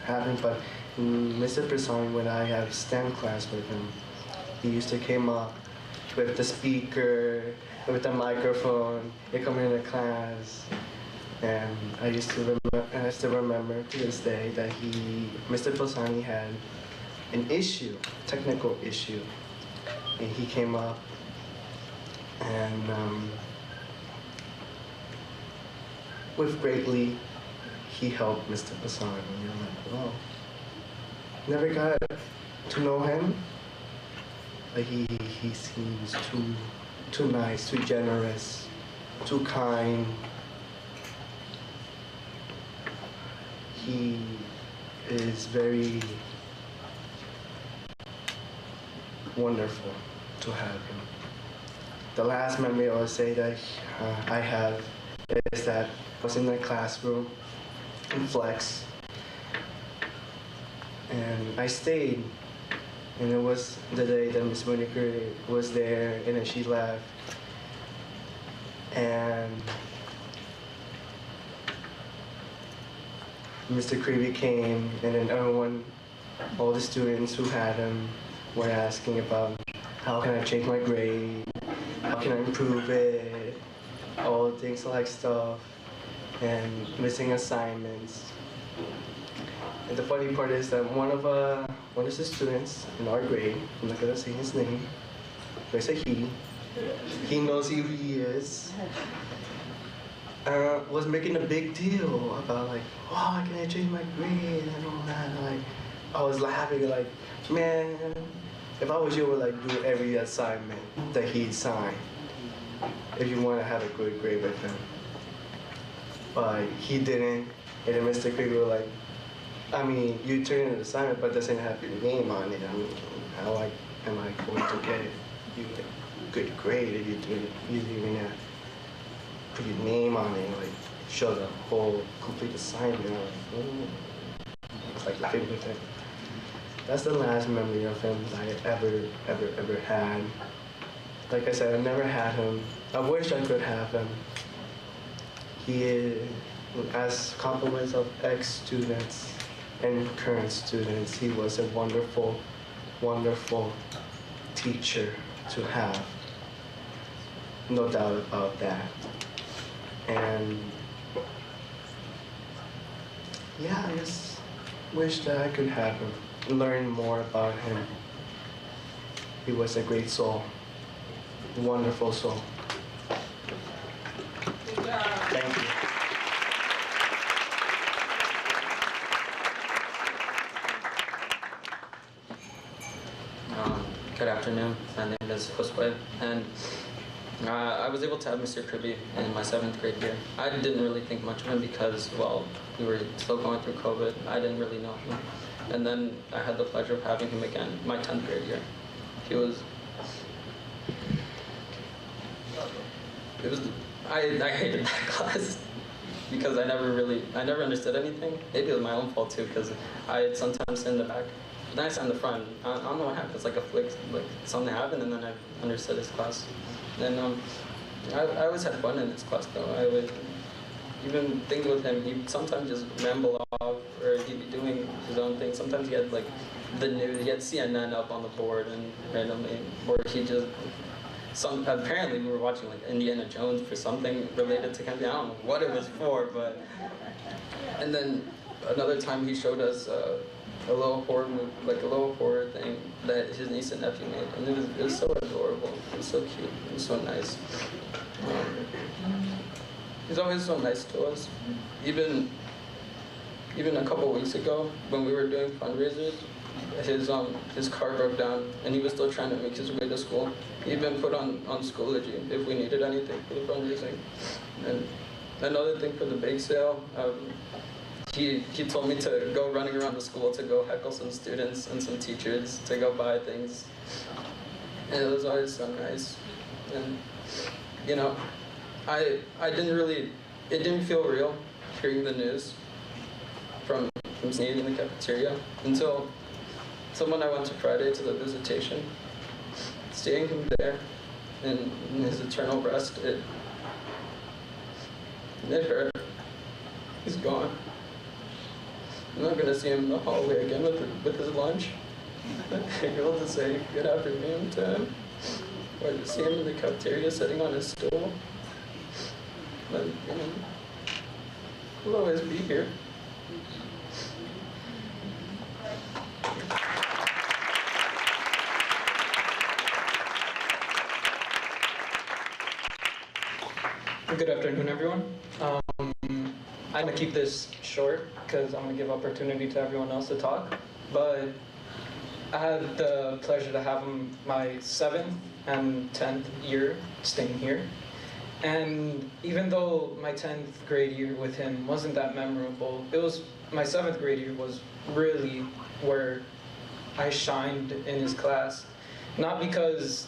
have him, but Mr. Personi, when I had STEM class with him, he used to come up with the speaker, with the microphone. He'd come into class, and I still remember to this day that Mr. Personi had an issue, technical issue, and he came up and with greatly, he helped Mr. Personi. And I'm like, wow. Never got to know him, but he seems too nice, too generous, too kind. He is very wonderful to have him. The last memory I would say that I have is that I was in the classroom in Flex, and I stayed, and it was the day that Miss Monica was there, and then she left, and Mr. Krywy came, and then everyone, all the students who had him, were asking about how can I change my grade, how can I improve it, all things like stuff, and missing assignments. And the funny part is that one of the students in our grade, I'm not gonna say his name, but I say he knows who he is, was making a big deal about like, oh, how can I change my grade and all that. Like, I was laughing like, man, if I was you, I would like do every assignment that he'd sign if you want to have a good grade with him. But he didn't, and then Mr. Krywy was like, I mean, you turn in an assignment, but it doesn't have your name on it. I mean, how am I going to get you a good grade if you didn't even put your name on it, like show the whole complete assignment? I'm like, it's like laughing with him. That's the last memory of him that I ever had. Like I said, I never had him. I wish I could have him. He is, as compliments of ex-students and current students, he was a wonderful, wonderful teacher to have. No doubt about that. And yeah, I just wish that I could have him, learn more about him. He was a great soul, wonderful soul. Thank you. Good afternoon. My name is Josue, and I was able to have Mr. Krywy in my 7th grade year. I didn't really think much of him because, well, we were still going through COVID. I didn't really know him. And then I had the pleasure of having him again my 10th grade year. I hated that class because I never understood anything. Maybe it was my own fault too, because I'd sometimes sit in the back, but then I sat in the front. I don't know what happened. It's like a flick, like something happened, and then I understood his class. And I always had fun in his class though. I would even think with him, he'd sometimes just ramble off, or he'd be doing his own thing. Sometimes he had like the news, he had CNN up on the board and randomly, or he just, apparently we were watching like Indiana Jones for something related to camping. I don't know what it was for, but, and then another time he showed us a little horror movie, like a little horror thing that his niece and nephew made, and it was so adorable. It was so cute. It was so nice. He's always so nice to us. Even a couple weeks ago, when we were doing fundraisers, his car broke down, and he was still trying to make his way to school. He even put on Schoology if we needed anything for the fundraising. And another thing for the bake sale, he told me to go running around the school to go heckle some students and some teachers to go buy things. And it was always so nice. And you know, I didn't really, it didn't feel real hearing the news from seeing in the cafeteria until when I went to Friday to the visitation. Seeing him there in his eternal rest, it hurt. He's gone. I'm not gonna see him in the hallway again with his lunch. I'm able to say good afternoon to him, or to see him in the cafeteria sitting on his stool. But you know, he'll always be here. Good afternoon, everyone. I'm gonna keep this short because I'm gonna give opportunity to everyone else to talk. But I had the pleasure to have him my 7th and 10th year staying here. And even though my 10th grade year with him wasn't that memorable, my 7th grade year was really where I shined in his class. Not because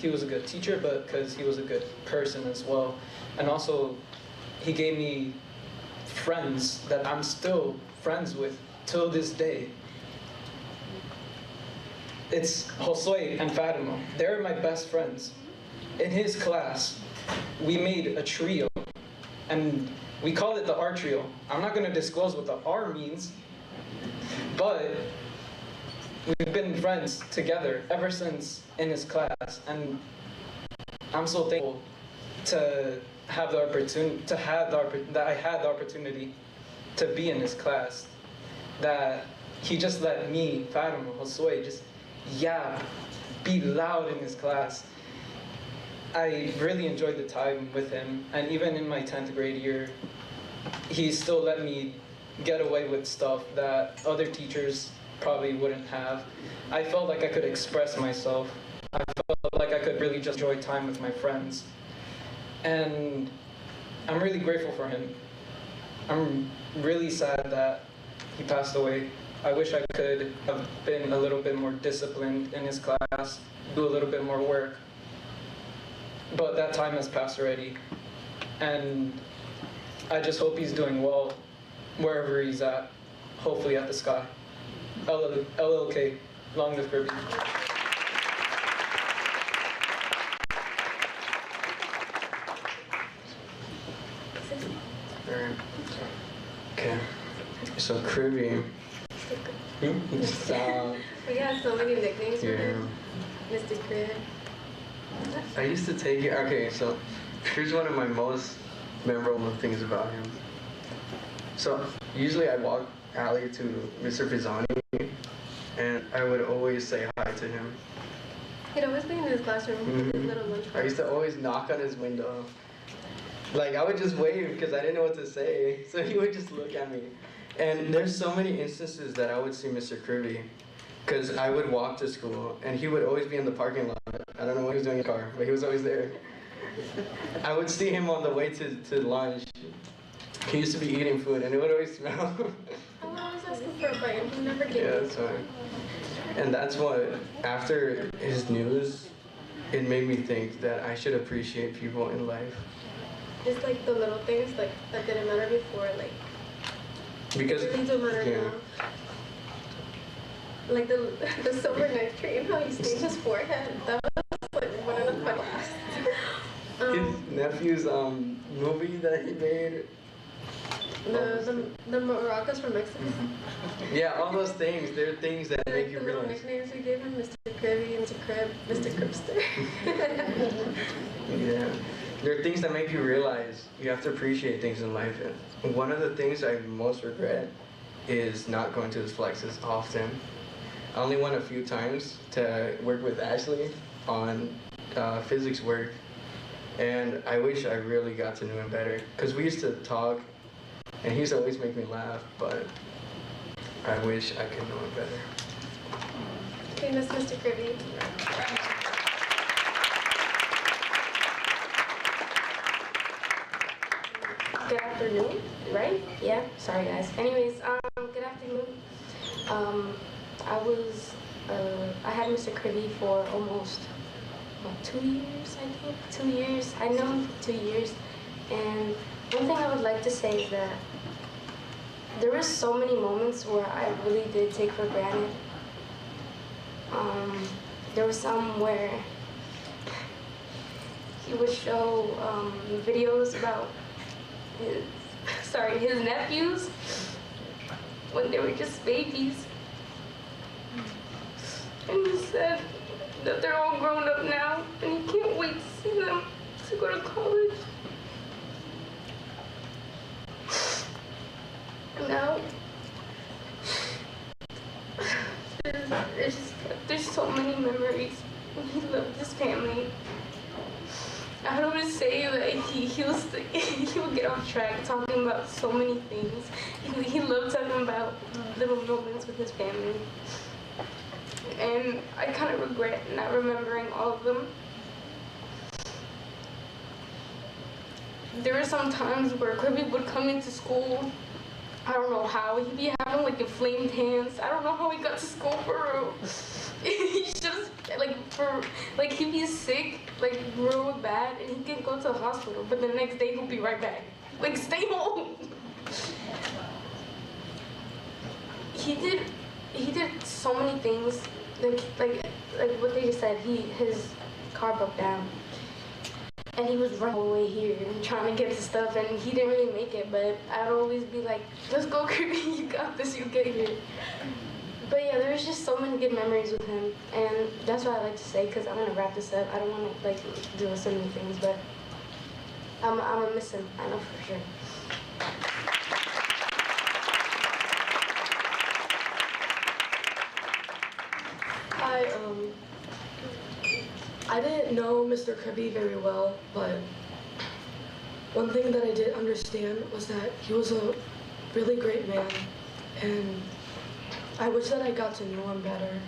he was a good teacher, but because he was a good person as well. And also, he gave me friends that I'm still friends with till this day. It's Josue and Fatima. They're my best friends. In his class, we made a trio, and we called it the R trio. I'm not gonna disclose what the R means, but we've been friends together ever since in his class, and I'm so thankful to have the opportunity, that I had the opportunity to be in his class, that he just let me, Fatima, Josue, just be loud in his class. I really enjoyed the time with him, and even in my 10th grade year, he still let me get away with stuff that other teachers probably wouldn't have. I felt like I could express myself. I felt like I could really just enjoy time with my friends. And I'm really grateful for him. I'm really sad that he passed away. I wish I could have been a little bit more disciplined in his class, do a little bit more work. But that time has passed already. And I just hope he's doing well wherever he's at, hopefully at the sky. LLK, long live Krywy. Okay, so Krywy. We have so many nicknames for him. Mr. Krywy. I used to take it. Okay, so here's one of my most memorable things about him. So usually I walk alley to Mr. Pisani, and I would always say hi to him. He'd always be in his classroom with his little lunch box. I used to always knock on his window. Like, I would just wave because I didn't know what to say, so he would just look at me. And there's so many instances that I would see Mr. Krywy, because I would walk to school, and he would always be in the parking lot. I don't know what he was doing in the car, but he was always there. I would see him on the way to lunch. He used to be eating food, and it would always smell. I would always ask him for a bite. He never gave me. Yeah, that's fine. And that's what, after his news, it made me think that I should appreciate people in life. Just like the little things like that didn't matter before, like Because really do matter now. Like the silver knife tree and how he stained his forehead. That was like one of the funniest. his nephew's movie that he made. The maracas from Mexico. Yeah, all those things. They're things that And make like you the little realize. nicknames we gave him, Mr. Krywy, Mr. Crib, Mr. Cribster. Yeah. There are things that make you realize you have to appreciate things in life. And one of the things I most regret is not going to his flexes often. I only went a few times to work with Ashley on physics work, and I wish I really got to know him better, because we used to talk, and he used to always make me laugh, but I wish I could know him better. Okay, that's Mr. Krywy. Good afternoon, right? Yeah, sorry guys. Anyways, good afternoon. I had Mr. Krywy for almost, 2 years, I think? 2 years. I know him for 2 years. And one thing I would like to say is that there were so many moments where I really did take for granted. There was some where he would show videos about his nephews when they were just babies. And he said that they're all grown up now and he can't wait to see them to go to college. Now, there's so many memories when he loved his family. I don't want to say that he would get off track talking about so many things. He loved talking about little moments with his family. And I kind of regret not remembering all of them. There were some times where Krywy would come into school. I don't know how. He'd be having like inflamed hands. I don't know how he got to school for real. He's just he'd be sick, like real bad, and he can go to the hospital. But the next day he'll be right back. Like, stay home. He did so many things. Like what they just said. His car broke down. And he was running all the way here and trying to get to stuff, and he didn't really make it, but I'd always be like, let's go, Krywy, you got this, you get here. But yeah, there was just so many good memories with him, and that's what I like to say, because I'm going to wrap this up. I don't want to do so many things, but I'm going to miss him, I know for sure. I didn't know Mr. Krywy very well, but one thing that I did understand was that he was a really great man, and I wish that I got to know him better,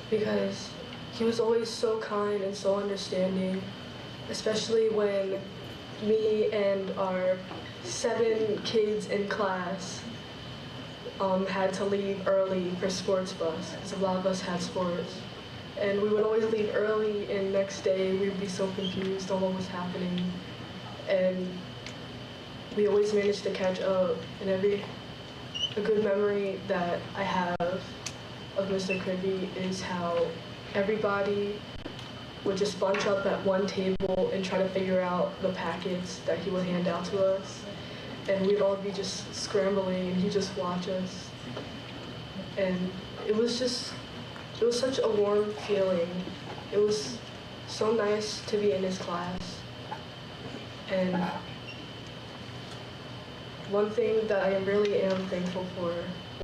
because he was always so kind and so understanding, especially when me and our 7 kids in class had to leave early for sports bus, because a lot of us had sports. And we would always leave early, and next day we'd be so confused on what was happening. And we always managed to catch up. And a good memory that I have of Mr. Krywy is how everybody would just bunch up at one table and try to figure out the packets that he would hand out to us. And we'd all be just scrambling, and he'd just watch us. And it was such a warm feeling. It was so nice to be in his class. And one thing that I really am thankful for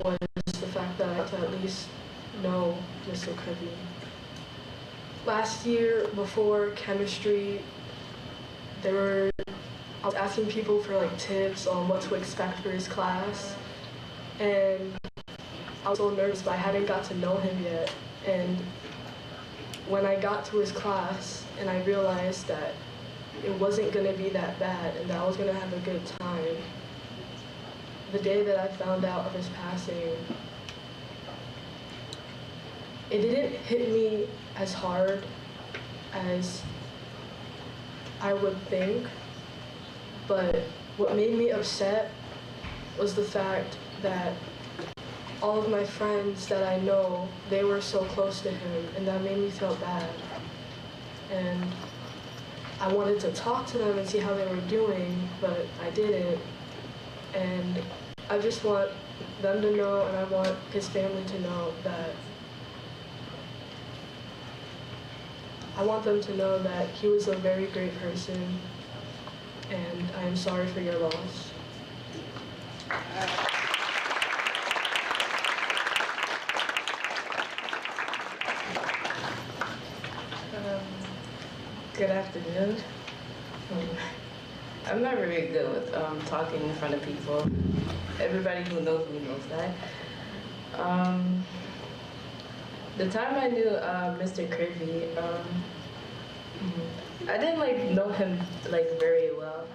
was the fact that I got to at least know Mr. Krywy. Last year, before chemistry, I was asking people for tips on what to expect for his class. And I was so nervous, but I hadn't got to know him yet. And when I got to his class and I realized that it wasn't going to be that bad and that I was going to have a good time, the day that I found out of his passing, it didn't hit me as hard as I would think, but what made me upset was the fact that all of my friends that I know, they were so close to him, and that made me feel bad. And I wanted to talk to them and see how they were doing, but I didn't. And I just want them to know, and I want his family to know that I want them to know that he was a very great person, and I am sorry for your loss. Good afternoon. I'm not very good with talking in front of people. Everybody who knows me knows that. The time I knew Mr. Krywy, I didn't like know him like very well,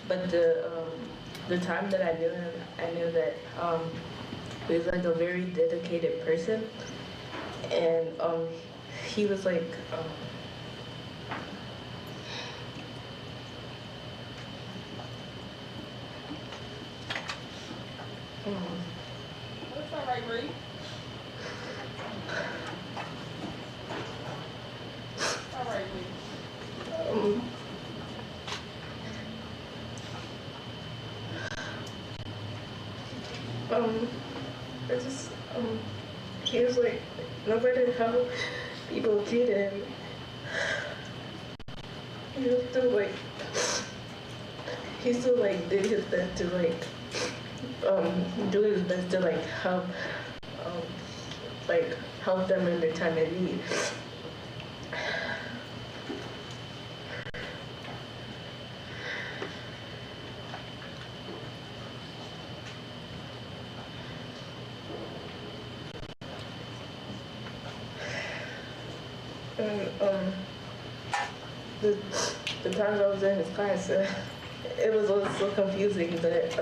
but the time that I knew him, I knew that he was like a very dedicated person, and he was like. That's all right, Bree. All right, Bree. I just, he was like, no matter how people treated him, he still like did his best to like, do his best to like help them in their time of need. And the times I was in his class, it was always so confusing that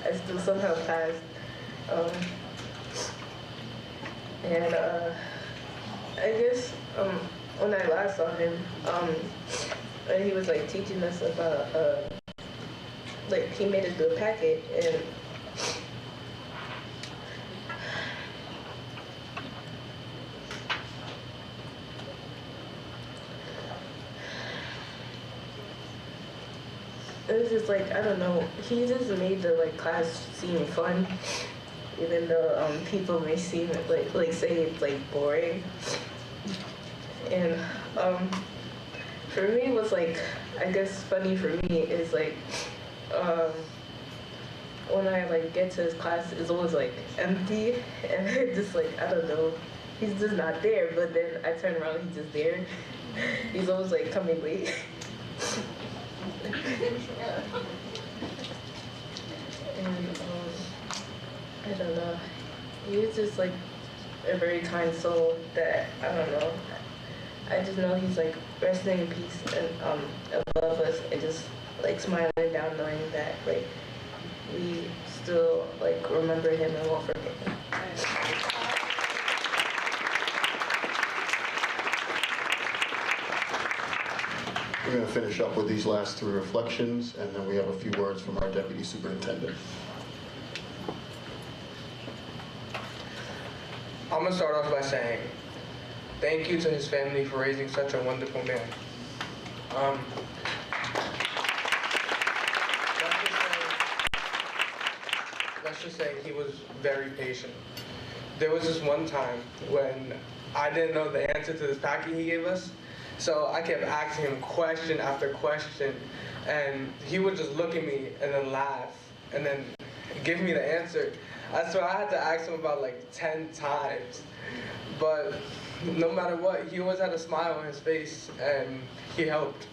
I still somehow passed. And I guess when I last saw him, he was like teaching us about like he made us do a packet, and it was just like, I don't know, he just made the like class seem fun, even though people may seem like say it's like boring. And for me, what's like, I guess funny for me is like when I like get to his class, it's always like empty, and it's just like, I don't know, he's just not there. But then I turn around, he's just there. He's always like coming late. And I don't know, he was just like a very kind soul that, I don't know, I just know he's like resting in peace and above us, and just like smiling down knowing that like we still like remember him and won't forget him. We're going to finish up with these last three reflections, and then we have a few words from our Deputy Superintendent. I'm going to start off by saying thank you to his family for raising such a wonderful man. Let's just say he was very patient. There was this one time when I didn't know the answer to this packet he gave us, so I kept asking him question after question, and he would just look at me and then laugh and then give me the answer. So I had to ask him about like 10 times. But no matter what, he always had a smile on his face, and he helped.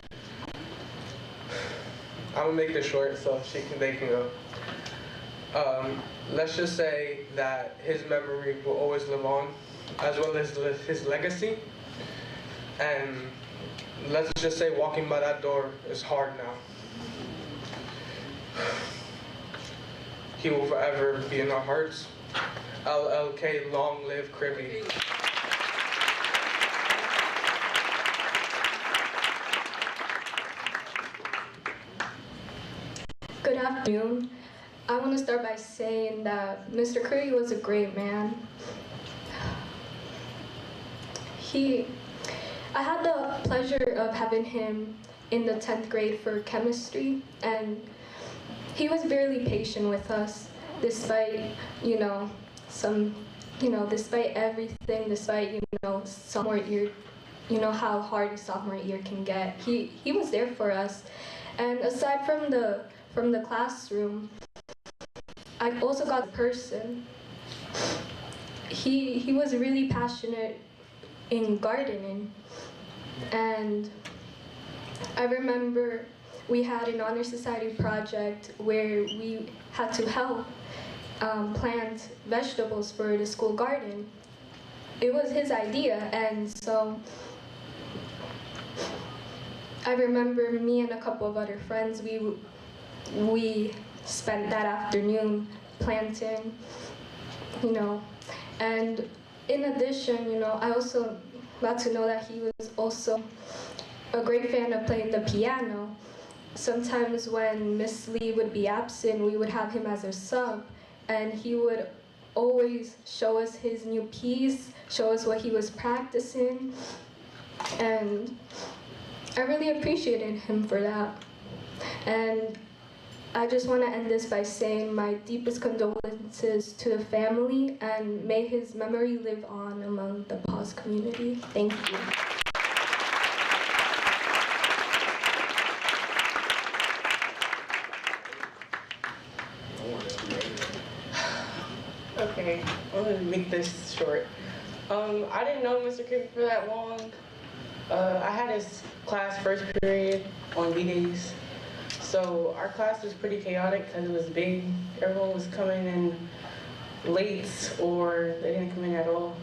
I'm gonna make this short so they can go. Let's just say that his memory will always live on, as well as his legacy. And let's just say walking by that door is hard now. He will forever be in our hearts. LLK, long live Krywy. Good afternoon. I want to start by saying that Mr. Krywy was a great man. I had the pleasure of having him in the 10th grade for chemistry, and he was very patient with us, despite, despite everything, despite, sophomore year, how hard a sophomore year can get. He was there for us. And aside from the classroom, I also got the person. He was really passionate in gardening. And I remember we had an honor society project where we had to help plant vegetables for the school garden. It was his idea, and so I remember me and a couple of other friends, we spent that afternoon planting, you know. And in addition, you know, I also got to know that he was also a great fan of playing the piano. Sometimes when Miss Lee would be absent, we would have him as a sub, and he would always show us his new piece, show us what he was practicing, and I really appreciated him for that. And I just want to end this by saying my deepest condolences to the family, and may his memory live on among the PAWS community. Thank you. Okay, I'm gonna make this short. I didn't know Mr. Krywy for that long. I had his class first period on B-days. So our class was pretty chaotic because it was big. Everyone was coming in late or they didn't come in at all.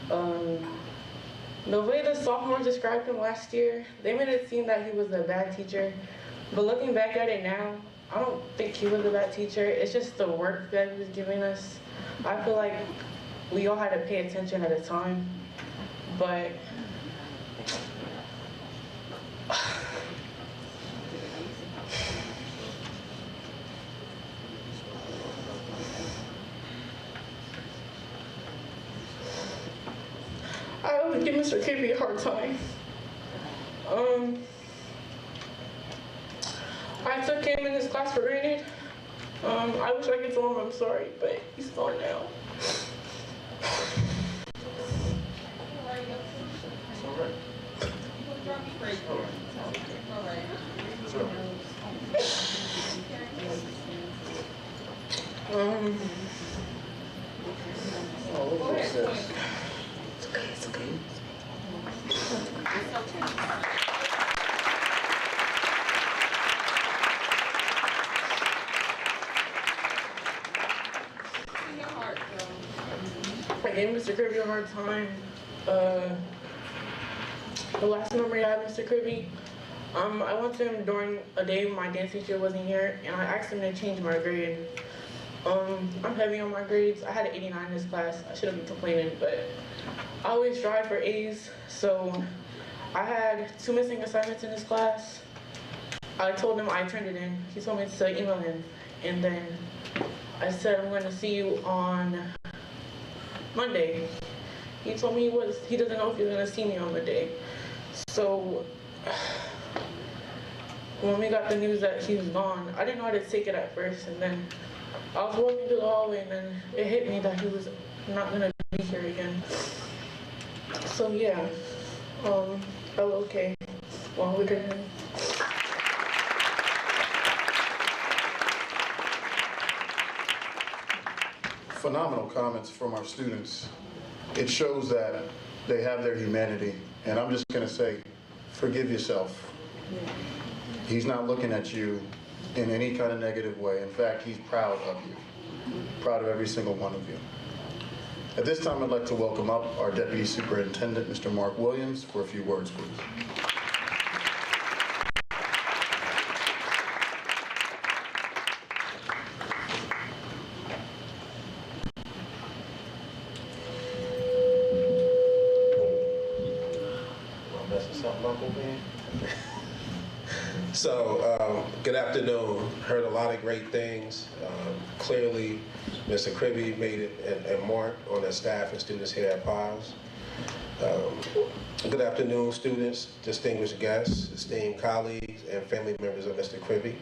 The way the sophomores described him last year, they made it seem that he was a bad teacher. But looking back at it now, I don't think he was a bad teacher. It's just the work that he was giving us. I feel like we all had to pay attention at a time, but I always give Mr. Krywy a hard time. I took him in his class for granted. I wish I could tell him I'm sorry, but he's gone now. What is this? It's okay, it's okay. I gave Mr. Krywy a hard time. The last memory I had of Mr. Krywy, I went to him during a day when my dance teacher wasn't here, and I asked him to change my grade. I'm heavy on my grades. I had an 89 in this class. I shouldn't be complaining, but I always strive for A's. So I had 2 missing assignments in this class. I told him I turned it in. He told me to email him, and then I said, I'm going to see you on Monday. He told me he doesn't know if he's gonna see me on Monday. So when we got the news that he was gone, I didn't know how to take it at first, and then I was walking through the hallway and then it hit me that he was not gonna be here again. So yeah, okay. Well, we didn't. Phenomenal comments from our students. It shows that they have their humanity. And I'm just gonna say, forgive yourself. He's not looking at you in any kind of negative way. In fact, he's proud of you. Proud of every single one of you. At this time, I'd like to welcome up our Deputy Superintendent, Mr. Mark Williams, for a few words, please. So, good afternoon. Heard a lot of great things. Clearly, Mr. Krywy made it a mark on the staff and students here at PAWS. Good afternoon, students, distinguished guests, esteemed colleagues, and family members of Mr. Krywy.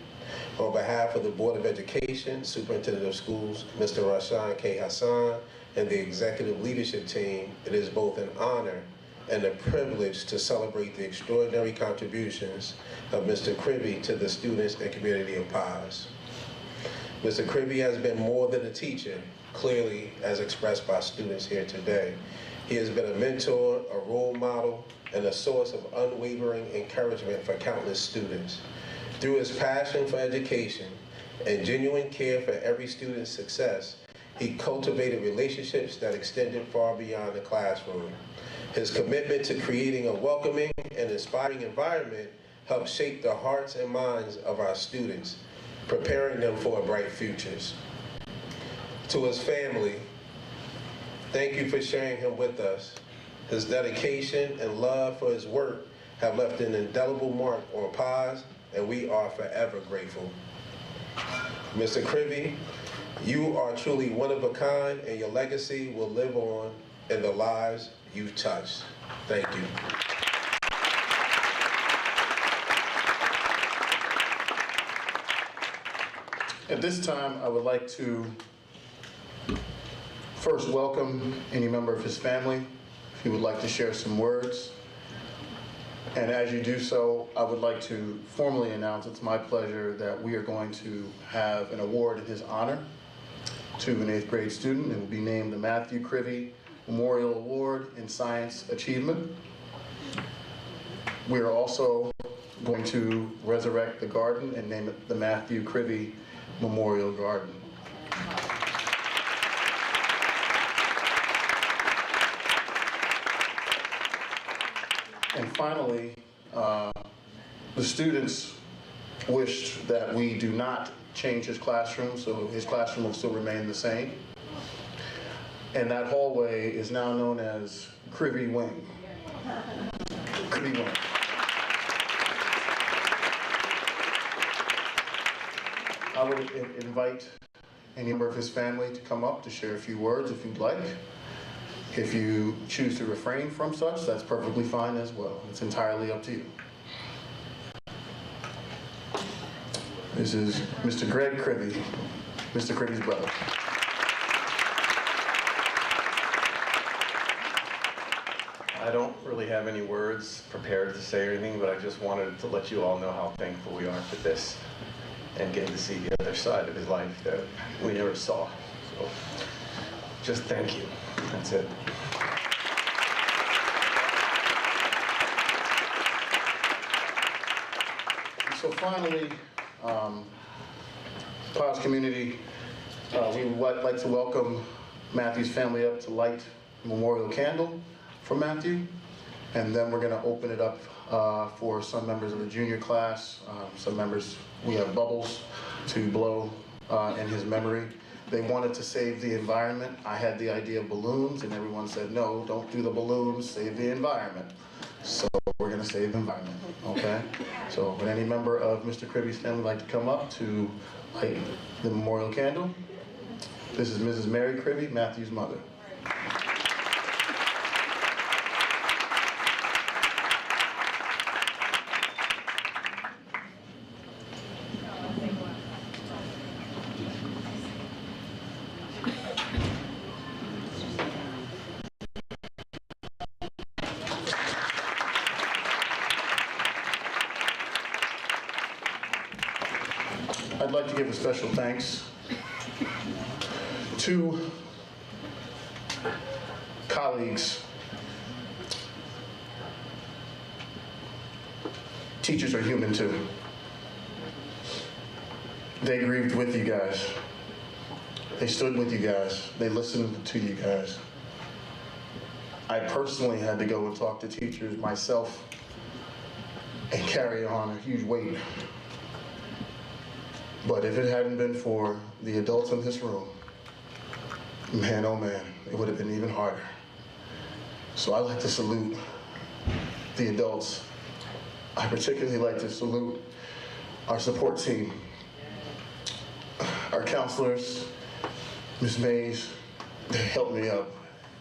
On behalf of the Board of Education, Superintendent of Schools, Mr. Rashan K. Hassan, and the executive leadership team, it is both an honor and a privilege to celebrate the extraordinary contributions of Mr. Krywy to the students and community of PAWS. Mr. Krywy has been more than a teacher, clearly as expressed by students here today. He has been a mentor, a role model, and a source of unwavering encouragement for countless students. Through his passion for education and genuine care for every student's success, he cultivated relationships that extended far beyond the classroom. His commitment to creating a welcoming and inspiring environment helped shape the hearts and minds of our students, preparing them for bright futures. To his family, thank you for sharing him with us. His dedication and love for his work have left an indelible mark on PAS, and we are forever grateful. Mr. Krywy, you are truly one of a kind, and your legacy will live on in the lives you've touched. Thank you. At this time, I would like to first welcome any member of his family, if he would like to share some words. And as you do so, I would like to formally announce it's my pleasure that we are going to have an award in his honor to an 8th grade student. It will be named the Matthew Krywy Memorial Award in Science Achievement. We are also going to resurrect the garden and name it the Matthew Krywy Memorial Garden. And finally, the students wished that we do not change his classroom, so his classroom will still remain the same. And that hallway is now known as Krywy Wing. Krywy Wing. I would invite any member of his family to come up to share a few words if you'd like. If you choose to refrain from such, that's perfectly fine as well. It's entirely up to you. This is Mr. Greg Krywy, Mr. Krywy's brother. I don't really have any words prepared to say anything, but I just wanted to let you all know how thankful we are for this and getting to see the other side of his life that we never saw. So just thank you. That's it. So finally, PAS community, we would like to welcome Matthew's family up to light a memorial candle for Matthew. And then we're gonna open it up for some members of the junior class. Some members, we have bubbles to blow in his memory. They wanted to save the environment. I had the idea of balloons, and everyone said, no, don't do the balloons, save the environment. So we're gonna save the environment, okay? So would any member of Mr. Krywy's family like to come up to light the memorial candle? This is Mrs. Mary Krywy, Matthew's mother. I'd like to give a special thanks to colleagues. Teachers are human too. They grieved with you guys. They stood with you guys. They listened to you guys. I personally had to go and talk to teachers myself and carry on a huge weight. But if it hadn't been for the adults in this room, man, oh man, it would have been even harder. So I like to salute the adults. I particularly like to salute our support team, our counselors, Ms. Mays. They helped me up.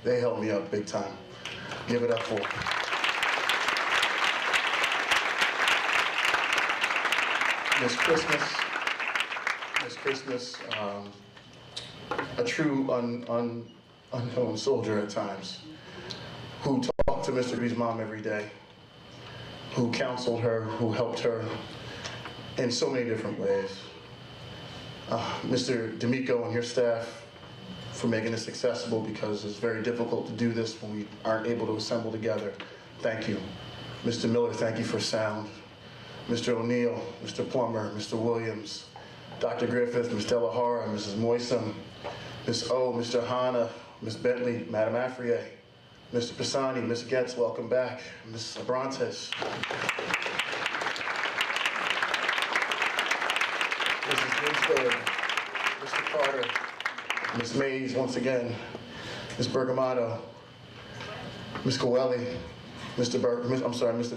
They helped me up big time. Give it up for them. Miss Christmas, a true unknown soldier at times, who talked to Mr. B's mom every day, who counseled her, who helped her in so many different ways. Mr. D'Amico and your staff for making this accessible, because it's very difficult to do this when we aren't able to assemble together. thank you. Mr. Miller, thank you for sound. Mr. O'Neill, Mr. Plummer, Mr. Williams, Dr. Griffith, Ms. Delahara, Mrs. Moysom, Ms. O, Mr. Hanna, Ms. Bentley, Madam Afrier, Mr. Pisani, Ms. Getz, welcome back, Ms. Abrantes, Mrs. Ginsberg, Mr. Carter, Ms. Mays, once again, Ms. Bergamato, Ms. Coelho, Mr.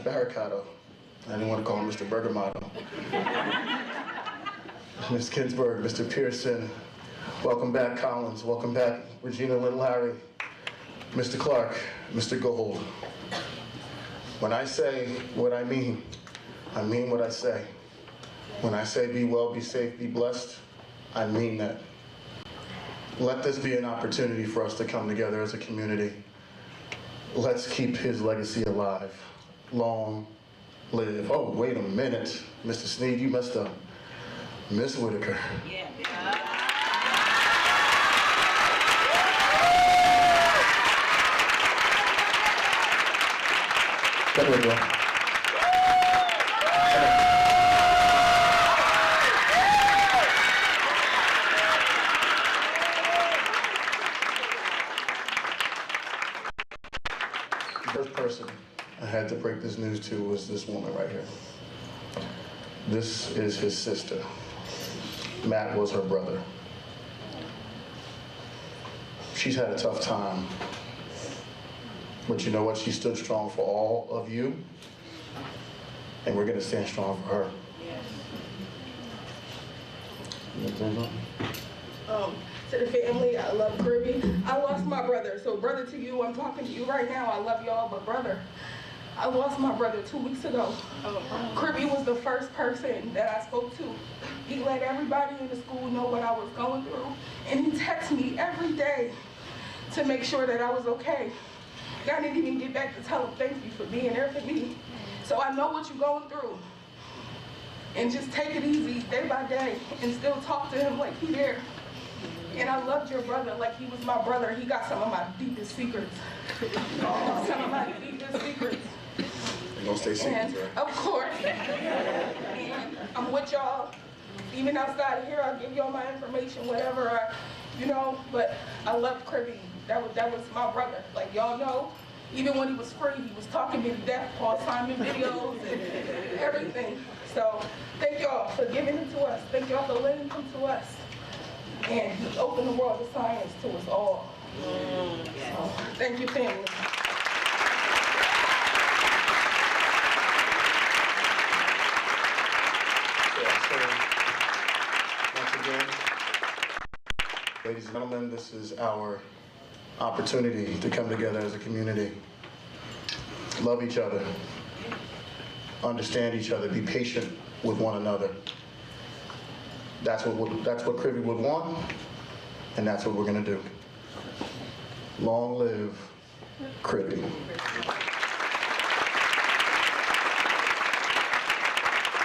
Barricato. I didn't want to call him Mr. Bergamato. Ms. Ginsberg, Mr. Pearson, welcome back, Collins, welcome back, Regina Lynn Larry, Mr. Clark, Mr. Gold. When I say what I mean what I say. When I say be well, be safe, be blessed, I mean that. Let this be an opportunity for us to come together as a community. Let's keep his legacy alive. Long live. Oh, wait a minute. Mr. Sneed, you messed up. Miss Whitaker. Yeah. There we go. The first person I had to break this news to was this woman right here. This is his sister. Matt was her brother. She's had a tough time. But you know what? She stood strong for all of you. And we're gonna stand strong for her. To the family, I love Krywy. I lost my brother, so brother to you, I'm talking to you right now. I love y'all, but brother, I lost my brother 2 weeks ago. Krywy was the first person that I spoke to. He let everybody in the school know what I was going through, and he texted me every day to make sure that I was okay. I didn't even get back to tell him thank you for being there for me. So I know what you're going through. And just take it easy day by day and still talk to him like he there. And I loved your brother like he was my brother. He got some of my deepest secrets. Some of my deepest secrets. You're gonna stay secrets, right? Of course. And I'm with y'all. Even outside of here, I'll give y'all my information, whatever, but I love Krywy. That was my brother. Like y'all know, even when he was free, he was talking me to death, Paul Simon videos and everything. So thank y'all for giving him to us. Thank y'all for letting him to us. And he opened the world of science to us all. So thank you, family. Once again, ladies and gentlemen, this is our opportunity to come together as a community, love each other, understand each other, be patient with one another. That's what Krywy would want, and that's what we're gonna do. Long live Krywy.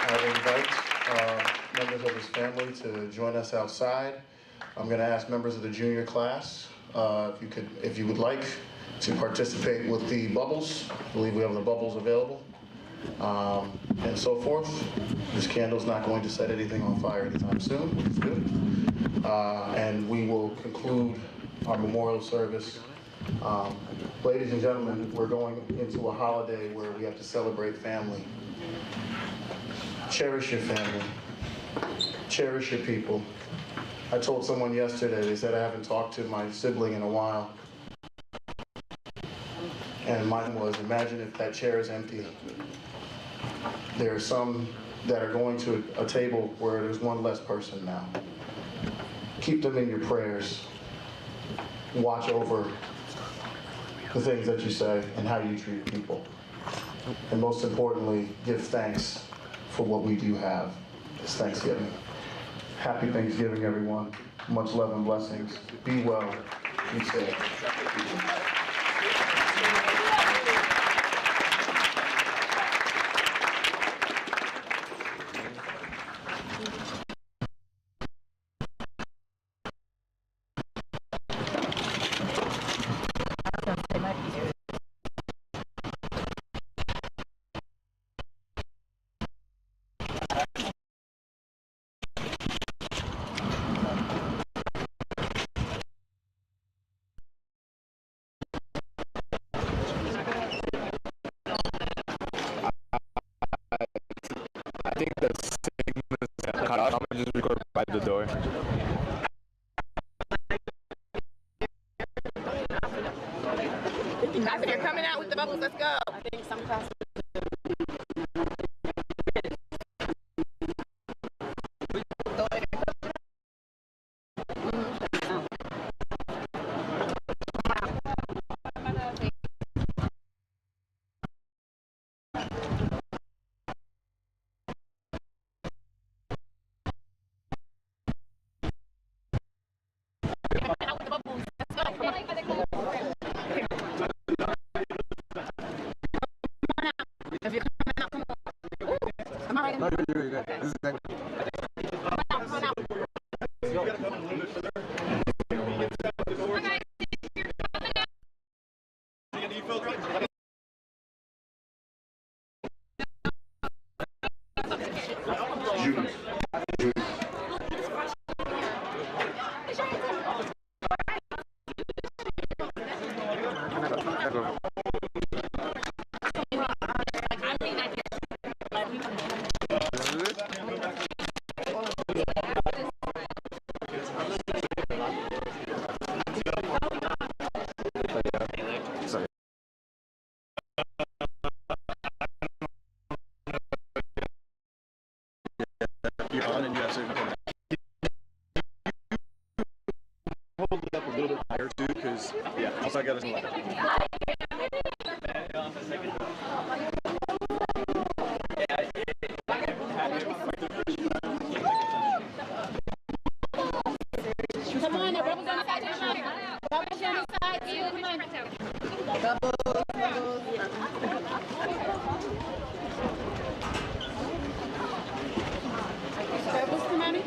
I invite members of his family to join us outside. I'm gonna ask members of the junior class, if you would like to participate with the bubbles. I believe we have the bubbles available. And so forth. This candle's not going to set anything on fire anytime soon, which is good. And we will conclude our memorial service. Ladies and gentlemen, we're going into a holiday where we have to celebrate family. Cherish your family. Cherish your people. I told someone yesterday, they said I haven't talked to my sibling in a while. And mine was, imagine if that chair is empty. There are some that are going to a table where there's one less person now. Keep them in your prayers. Watch over the things that you say and how you treat people. And most importantly, give thanks for what we do have this Thanksgiving. Happy Thanksgiving, everyone. Much love and blessings. Be well. Be safe. Also, I got Come on, the bubbles on the side too. Bubbles on the side too. Come on. Bubbles, come on in.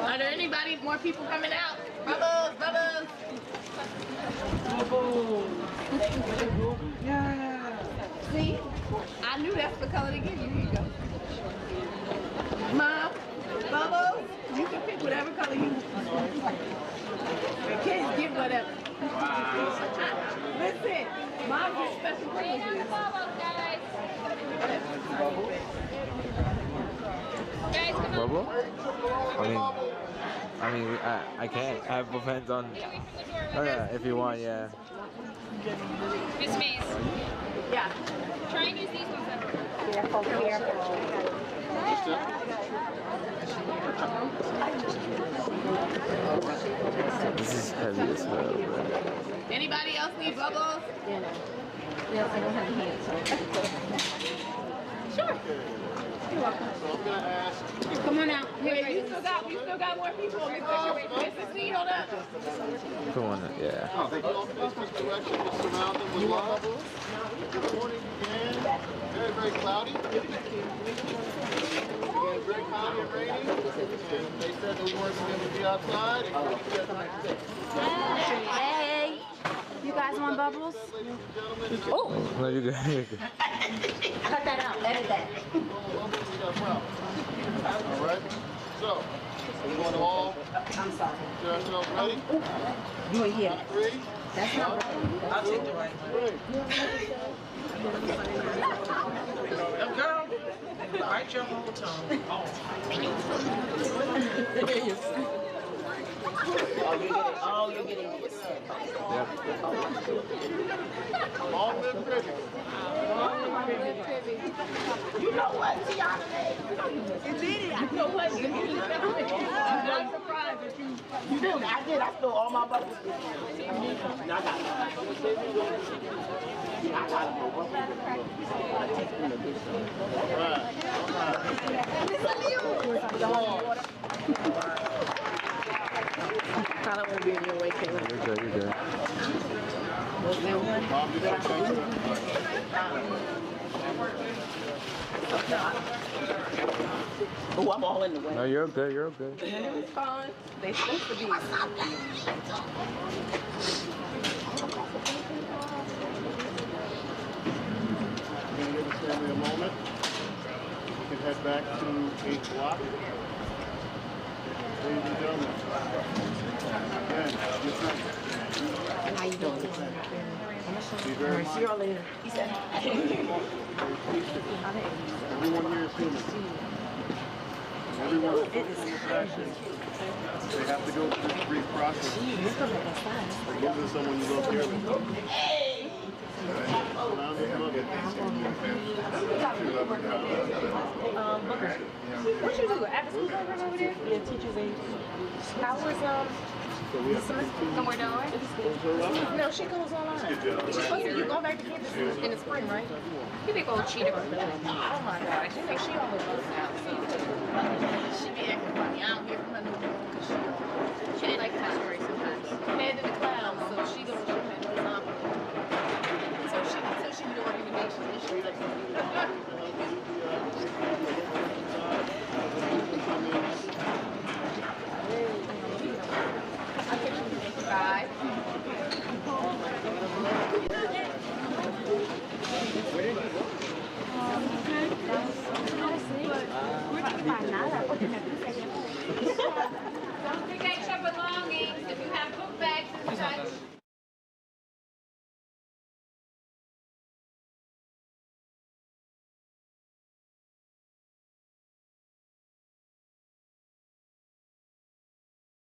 Are there anybody, more people coming out? Bubbles, bubbles. Bubbles. Yeah. See? I knew that's the color to give you. Here you go. Mom, Bubbles, you can pick whatever color you want. The kids get whatever. Wow. Listen, Mom gets special privileges. Bubble? I mean, I can't. I have both hands on. Oh yeah, if you want, yeah. Miss Mace. Yeah. Try and use these ones that are. Careful, This is heavy as hell, bro. Anybody else need bubbles? Yeah, no. Yeah, I don't have hands. Sure. You're welcome. So I'm gonna ask. Come on out. Wait, you still got more people. Mrs. C, hold up. Come on, yeah. Oh, thank you. All face this direction, just surround them with love. Good morning again. Very, very cloudy. Again, very cloudy and rainy. And they said that we weren't going to be outside. And we'll be the next day. Hey. You guys want bubbles? Oh. No, you're good. You're good. Cut that out. Edit that. All right. So, we want to all get ourselves ready. You are here. 3. That's not right. I'll take the right. 3. Girl, bite your whole tongue. Oh, you're getting this. Yep. Long live Krywy. You know what, Tiana? You did it. I know what you did. I'm not surprised that you did. I did. I stole all my bubbles. I got it. I got it. Probably won't be in your way, Caitlin. You're good, you're good. Oh, I'm all in the way. No, you're good, you're good. It's fine. They supposed to be. Give this family a moment. We can head back to 8 o'clock. Ladies and gentlemen. Again, good night. How you doing? Be very See y'all later. He said. Everyone here is human. Everyone is interaction. They have to go through this brief process. Like losing someone you love dearly. Hey! Surround yourself. Booker. What you do? After school program over there? Yeah, teachers aid. How was somewhere down right? No, she goes online. She's supposed to you go back to campus in the spring, right? You big old cheater. Oh my God. She thinks she almost goes out. She be acting funny. I don't hear from her no more.